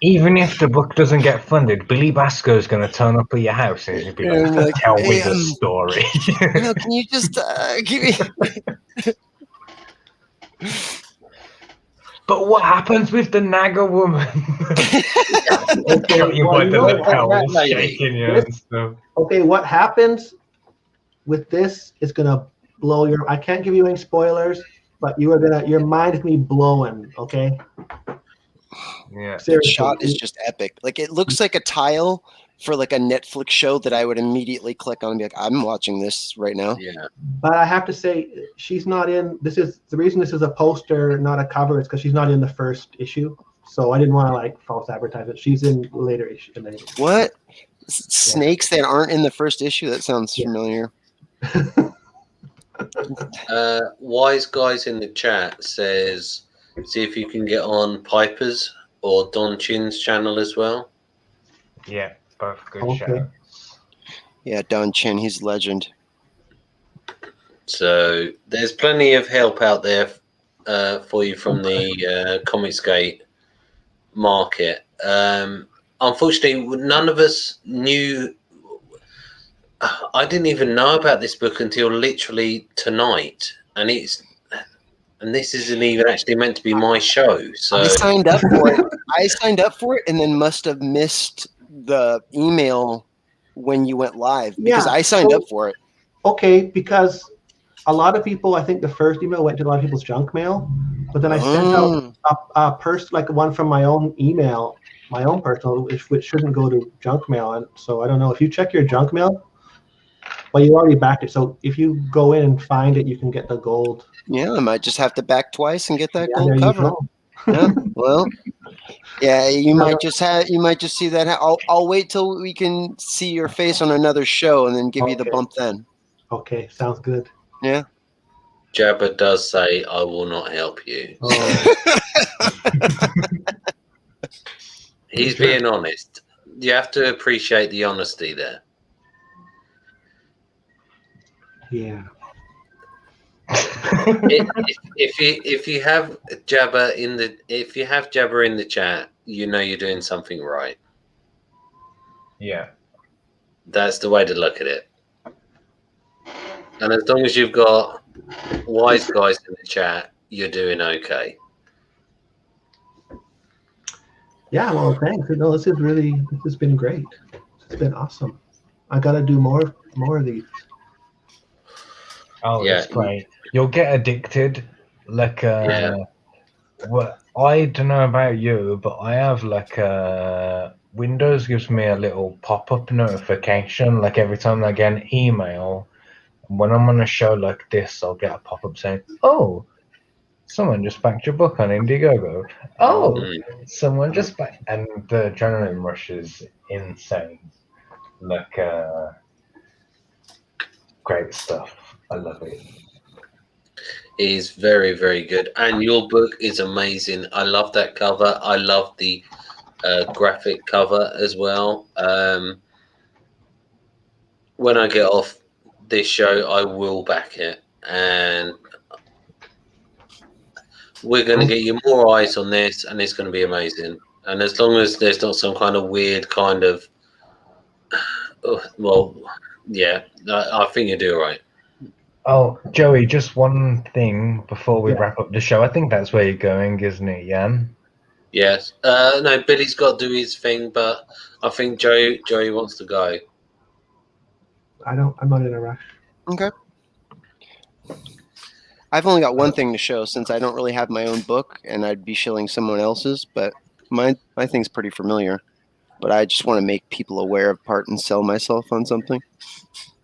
Even if the book doesn't get funded, Billy Basco's going to turn up at your house and he'll be like, tell me the story. Can you just give me... But what happens with the Naga woman? Okay, what happens with this is going to blow your... I can't give you any spoilers, but your mind is going to be blowing, okay? Yeah. The shot is just epic. Like, it looks like a tile for like a Netflix show that I would immediately click on and be like, I'm watching this right now. Yeah. But I have to say, she's not in. This is the reason this is a poster, not a cover, is because she's not in the first issue. So I didn't want to like false advertise it. She's in later issue. What? Snakes that aren't in the first issue? That sounds familiar. Wise Guys in the chat says, see if you can get on Piper's or Don Chin's channel as well. Yeah, both good shows. Yeah, Don Chin, he's a legend. So there's plenty of help out there for you from the Comicsgate market. Unfortunately, none of us knew. I didn't even know about this book until literally tonight, and this isn't even actually meant to be my show. So I signed up for it. I signed up for it, and then must have missed the email when you went live because I signed up for it. Okay, because a lot of people, I think the first email went to a lot of people's junk mail, but then I sent out a person, like one from my own email, my own personal, which shouldn't go to junk mail. And so I don't know if you check your junk mail. Well, you already backed it, so if you go in and find it, you can get the gold. Yeah, I might just have to back twice and get that gold cover. Yeah, well, yeah, you might just see that. I'll wait till we can see your face on another show and then give you the bump then. Okay, sounds good. Yeah. Jabba does say, "I will not help you." He's being honest. You have to appreciate the honesty there. Yeah. If you have Jabba in the chat, you know you're doing something right. Yeah. That's the way to look at it. And as long as you've got Wise Guys in the chat, you're doing okay. Yeah, well, thanks. No, this has been great. It's been awesome. I got to do more of these. Oh, yeah, it's great. You'll get addicted. Like, well, I don't know about you, but I have like Windows gives me a little pop-up notification like every time I get an email. When I'm on a show like this, I'll get a pop-up saying, "Oh, someone just backed your book on Indiegogo. Oh, someone just backed," and the adrenaline rush is insane. Like, great stuff. I love it. It is very, very good. And your book is amazing. I love that cover. I love the graphic cover as well. When I get off this show, I will back it. And we're going to get you more eyes on this, and it's going to be amazing. And as long as there's not some kind of weird kind of... well, yeah, I think you do right. Oh, Joey, just one thing before we wrap up the show. I think that's where you're going, isn't it, Jan? Yes. No, Billy's got to do his thing, but I think Joey wants to go. I'm not in a rush. Okay. I've only got one thing to show since I don't really have my own book, and I'd be shilling someone else's, but my thing's pretty familiar. But I just want to make people aware of part and sell myself on something.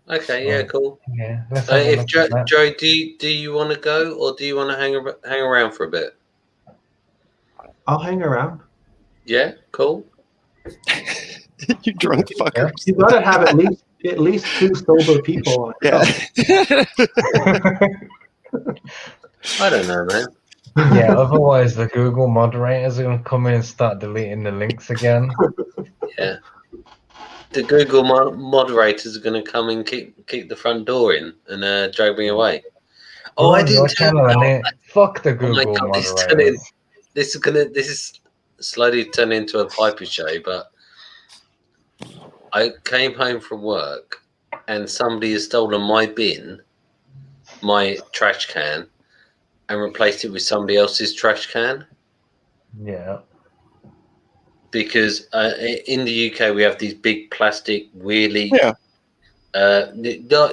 Okay, yeah, cool. Yeah, let's have a If look Joe, at that. Joe, do you want to go, or do you want to hang around for a bit? I'll hang around. Yeah, cool. You drunk fuckers. You got to have at least two sober people on a Yeah. I don't know, man. Yeah, otherwise the Google moderators are going to come in and start deleting the links again. Yeah. The Google moderators are going to come and keep the front door in and drag me away. Oh, We're I on your didn't tell channel, you. innit? Fuck the Oh my Google god, moderators. this is slowly turning into a Piper show. But I came home from work and somebody has stolen my bin, my trash can, and replaced it with somebody else's trash can. Yeah. Because in the UK we have these big plastic wheelie. Yeah.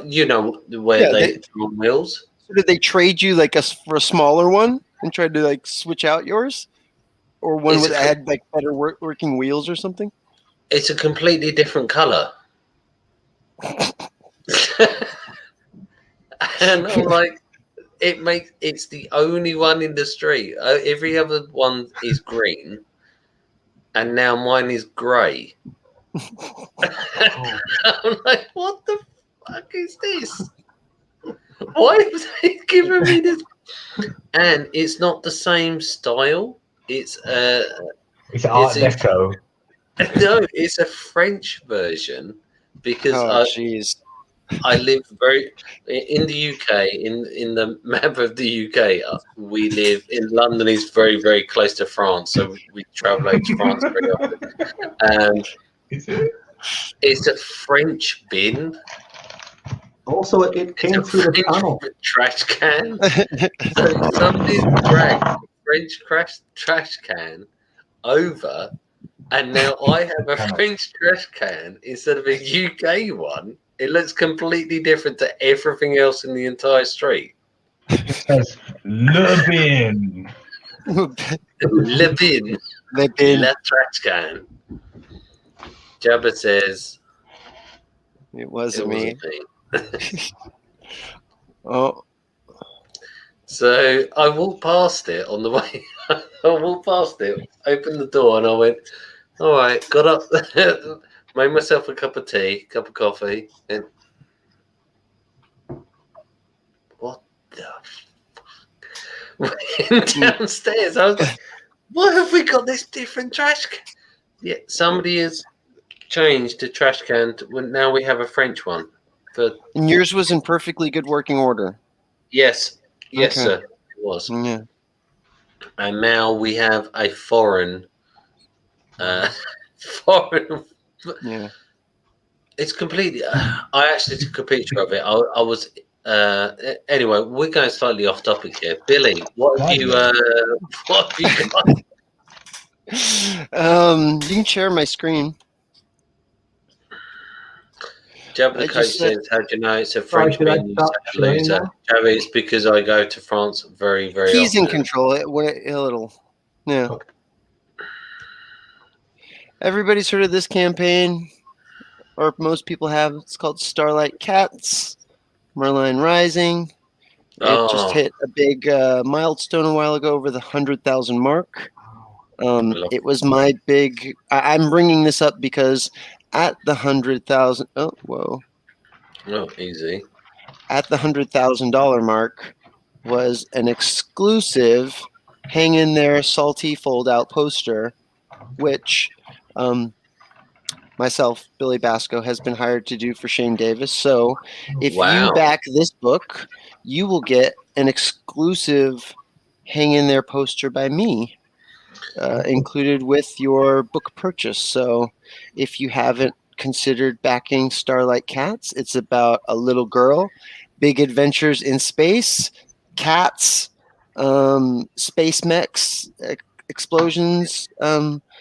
You know where they on wheels. So did they trade you like for a smaller one and tried to like switch out yours, or one with had like better working wheels or something? It's a completely different color. And I'm like, it's the only one in the street. Every other one is green, and now mine is grey. I'm like, what the fuck is this? Why have they given me this? And it's not the same style. It's Art Deco. No, it's a French version because I live in the UK. In the map of the UK, we live in London. Is very very close to France, so we travel over to France very often. It's a French bin. Also, it came through the tunnel. Trash can. So somebody's dragged a French trash can over, and now I have a French trash can instead of a UK one. It looks completely different to everything else in the entire street. It says Le Bin. Le bin. Le bin. La trash can. Jabba says it wasn't me. Oh. So I walked past it on the way. I walked past it, opened the door, and I went, all right, got up, made myself a cup of tea, cup of coffee, and what the fuck? Went downstairs. I was like, why have we got this different trash can? Yeah, somebody has changed the trash can. Now we have a French one. And yours was in perfectly good working order. Yes, sir, it was. Yeah. And now we have a foreign. Foreign. Yeah. It's completely. I actually took a picture of it. I was. Anyway, we're going slightly off topic here. Billy, what have you? What have you got? You can share my screen. Jabba the coach says, "How do you know it's a French bin? Loser." Jabba, it's because I go to France very, very He's often. in control. A little. Yeah. Okay. Everybody's heard of this campaign, or most people have. It's called Starlight Cats, Merline Rising. It just hit a big milestone a while ago, over the 100,000 mark. It was my big. I'm bringing this up because at the 100,000. Oh, whoa. Oh, easy. At the $100,000 mark was an exclusive hang in there salty fold out poster, which myself, Billy Basco, has been hired to do for Shane Davis. So if you back this book, you will get an exclusive hang in there poster by me included with your book purchase. So if you haven't considered backing Starlight Cats, it's about a little girl, big adventures in space, cats, space mechs, explosions.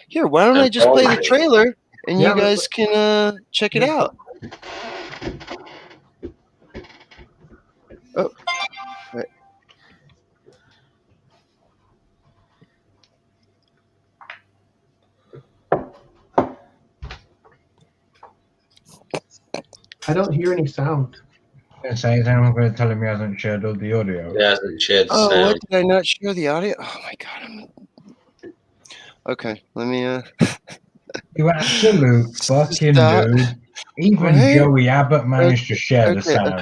Here, why don't I just play the trailer and you guys can check it out. Oh, right. I don't hear any sound. Is anyone going to tell him he hasn't shared all the audio? He hasn't shared the Oh, what sound. did I not share the audio? Oh my god. Okay, let me. You absolute fucking Stop. dude. Even Right? Joey Abbott managed to share the sound.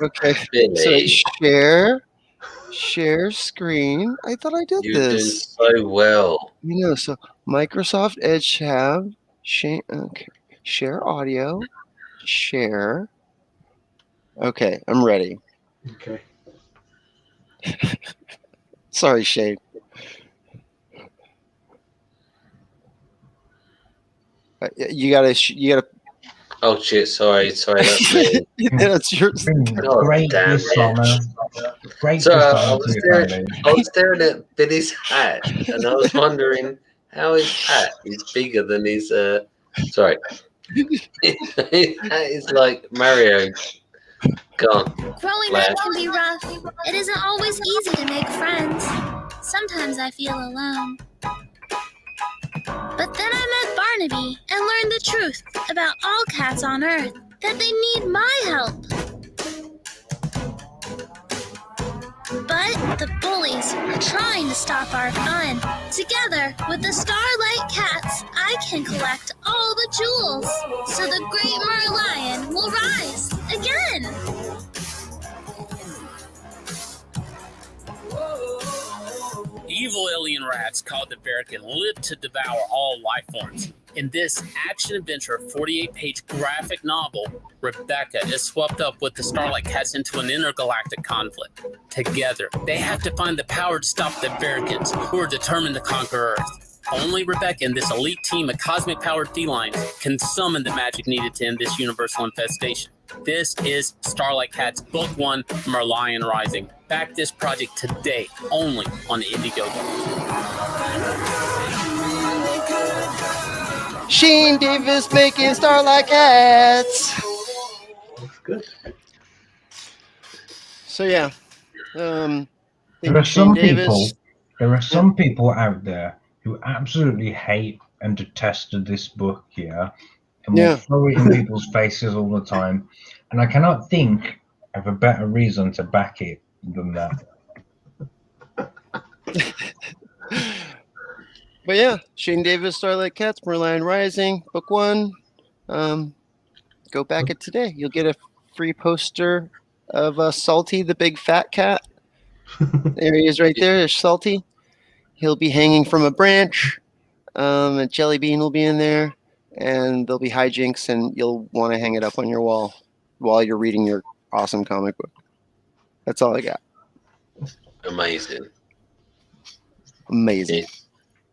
Okay. So Billy, share screen. I thought I did you're doing this. so well. So Microsoft Edge tab, share audio, share. Okay, I'm ready. Okay. Sorry, Shane. You gotta. Oh shit! Sorry, that's me. That's yours. God Great damn it. dishonor. Great So dishonor I to your family. was staring at Billy's hat, and I was wondering how his hat is bigger than his. Sorry, his hat is like Mario. Gone. Growing up can be rough. It isn't always easy to make friends. Sometimes I feel alone. But then I met Barnaby and learned the truth about all cats on Earth, that they need my help. But the bullies are trying to stop our fun. Together with the Starlight Cats, I can collect all the jewels, so the great Merlion will rise again. Evil alien rats called the Berrican live to devour all life forms. In this action-adventure 48-page graphic novel, Rebecca is swept up with the Starlight Cats into an intergalactic conflict. Together, they have to find the power to stop the Berricans, who are determined to conquer Earth. Only Rebecca and this elite team of cosmic-powered felines can summon the magic needed to end this universal infestation. This is Starlight Cats Book 1, Merlion Rising. Back this project today, only on Indiegogo. Shane Davis making Starlight Cats. Looks good. So yeah, There are some people out there who absolutely hate and detested this book here, and will throw it in people's faces all the time. And I cannot think of a better reason to back it than that. But yeah, Shane Davis, Starlight Cats, Merlion Rising, Book 1. Go back it today. You'll get a free poster of Salty, the big fat cat. There he is right there. There's Salty. He'll be hanging from a branch. And Jelly Bean will be in there. And there'll be hijinks, and you'll want to hang it up on your wall while you're reading your awesome comic book. That's all I got. Amazing.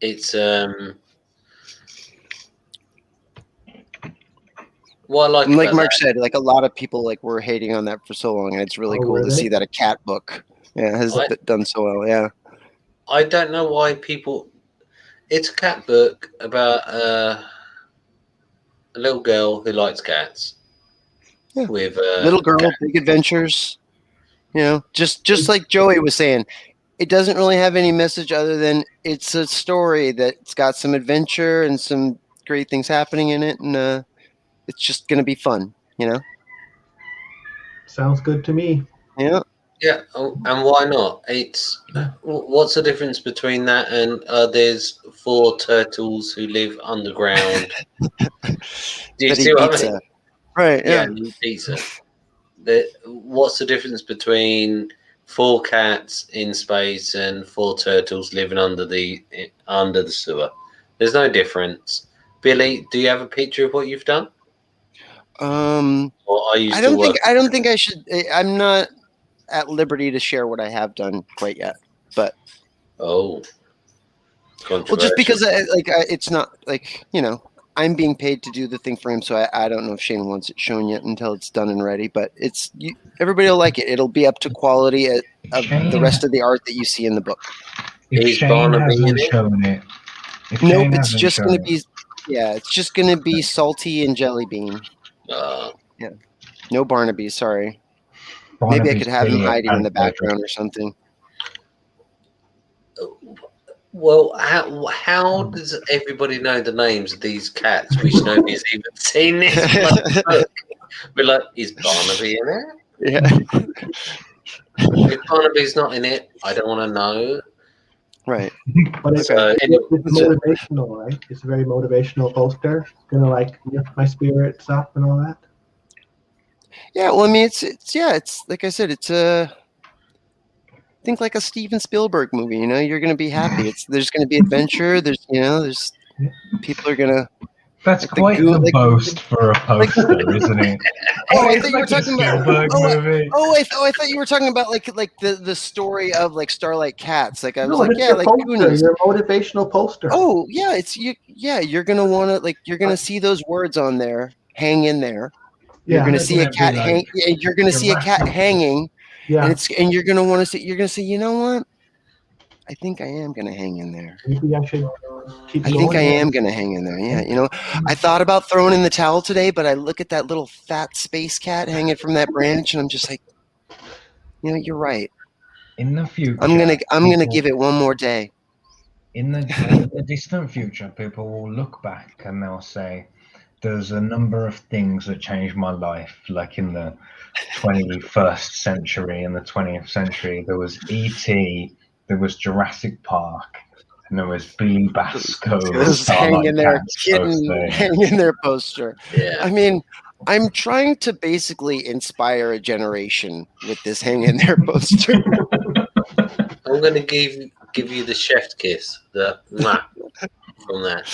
It's what I like. And like about Mark that, said, like a lot of people like were hating on that for so long, and it's really cool to see that a cat book has done so well. Yeah. I don't know why people. It's a cat book about a little girl who likes cats. Yeah. With little girl, big adventures. You know, just like Joey was saying, it doesn't really have any message other than it's a story that's got some adventure and some great things happening in it, and it's just gonna be fun. You know. Sounds good to me. Yeah. Yeah, and why not? It's what's the difference between that and there's 4 turtles who live underground? Do you see what I mean? Right. Yeah. Pizza. What's the difference between 4 cats in space and 4 turtles living under the sewer? There's no difference. Billy, do you have a picture of what you've done? Or are you I don't think I should. I'm not at liberty to share what I have done quite yet, but well, just because it's not like, you know, I'm being paid to do the thing for him, so I don't know if Shane wants it shown yet until it's done and ready. But everybody will like it. It'll be up to quality of the rest of the art that you see in the book. If Shane hasn't shown it, nope, it's just going to be it's just going to be Salty and Jelly Bean. Yeah, no Barnaby. Sorry. Maybe I could have him hiding in the background or something. Well, how does everybody know the names of these cats, which nobody's even seen this book? We're like, is Barnaby in it? Yeah. If Barnaby's not in it, I don't want to know. Right. But it's, So, it's motivational, right? It's a very motivational poster. Gonna like lift my spirits up and all that. Yeah. Well, I mean, it's like I said, it's think like a Steven Spielberg movie. You know, you're gonna be happy. There's gonna be adventure. There's people are gonna. That's like quite a boast for a poster, isn't it? Oh, I It's thought you were like a talking about. Spielberg movie. I thought you were talking about like the story of like Starlight Cats. Like I was No, like, it's yeah, your like poster, Goonies. your motivational poster. Oh yeah, it's you. Yeah, you're gonna want to like you're gonna see those words on there. Hang in there. You're gonna see a cat hang. You're gonna see a cat hanging. Yeah. And you're gonna want to see. You're gonna say, you know what? I think I am gonna hang in there. Maybe I should keep I going. think I am gonna hang in there. Yeah, you know, I thought about throwing in the towel today, but I look at that little fat space cat hanging from that branch, and I'm just like, you know, you're right. In the future, I'm gonna give it one more day. In the distant future, people will look back and they'll say, "There's a number of things that changed my life." Like in the 21st century, in the 20th century, there was E.T., there was Jurassic Park, and there was Billy Basco's hanging there, hanging their poster. Yeah. I mean, I'm trying to basically inspire a generation with this hang in there poster. I'm going to give you the chef's kiss, the mwah from that.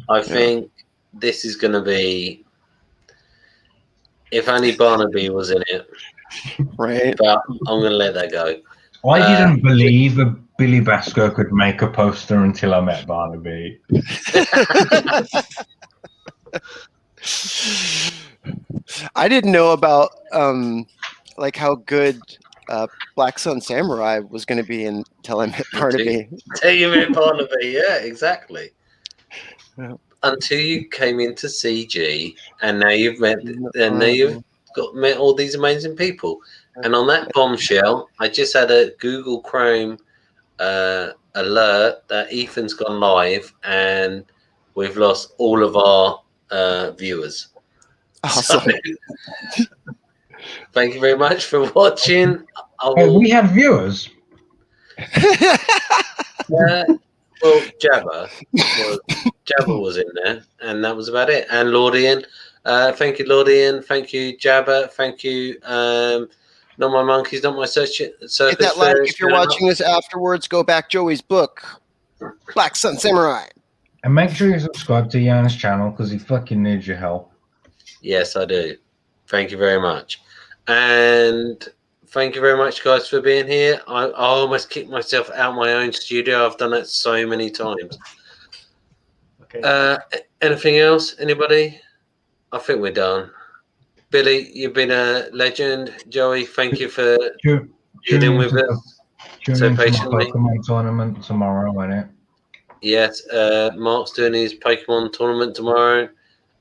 I think this is going to be, if only Barnaby was in it. Right. But I'm going to let that go. I didn't believe that Billy Basco could make a poster until I met Barnaby. I didn't know about like how good Black Sun Samurai was going to be until I met Barnaby. Until you met Barnaby, yeah, exactly. Yeah. Until you came into CG, and now you've met all these amazing people. And on that bombshell, I just had a Google Chrome alert that Ethan's gone live, and we've lost all of our viewers. Awesome. So, thank you very much for watching. We had viewers. Well, Jabba was in there, and that was about it. And Lordian, thank you, Lordian. Thank you, Jabba. Thank you, Not My Monkeys, Not My Circus. Hit that like if you're watching this afterwards. Go back Joey's book, Black Sun Samurai. And make sure you subscribe to Jan's channel because he fucking needs your help. Yes, I do. Thank you very much. And thank you very much, guys, for being here. I almost kicked myself out of my own studio. I've done that so many times. Okay. Anything else? Anybody? I think we're done. Billy, you've been a legend. Joey, thank you for dealing with us so patiently. Pokemon tournament tomorrow, isn't it? Yes, Mark's doing his Pokemon tournament tomorrow.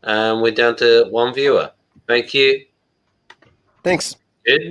We're down to one viewer. Thank you. Thanks. Good.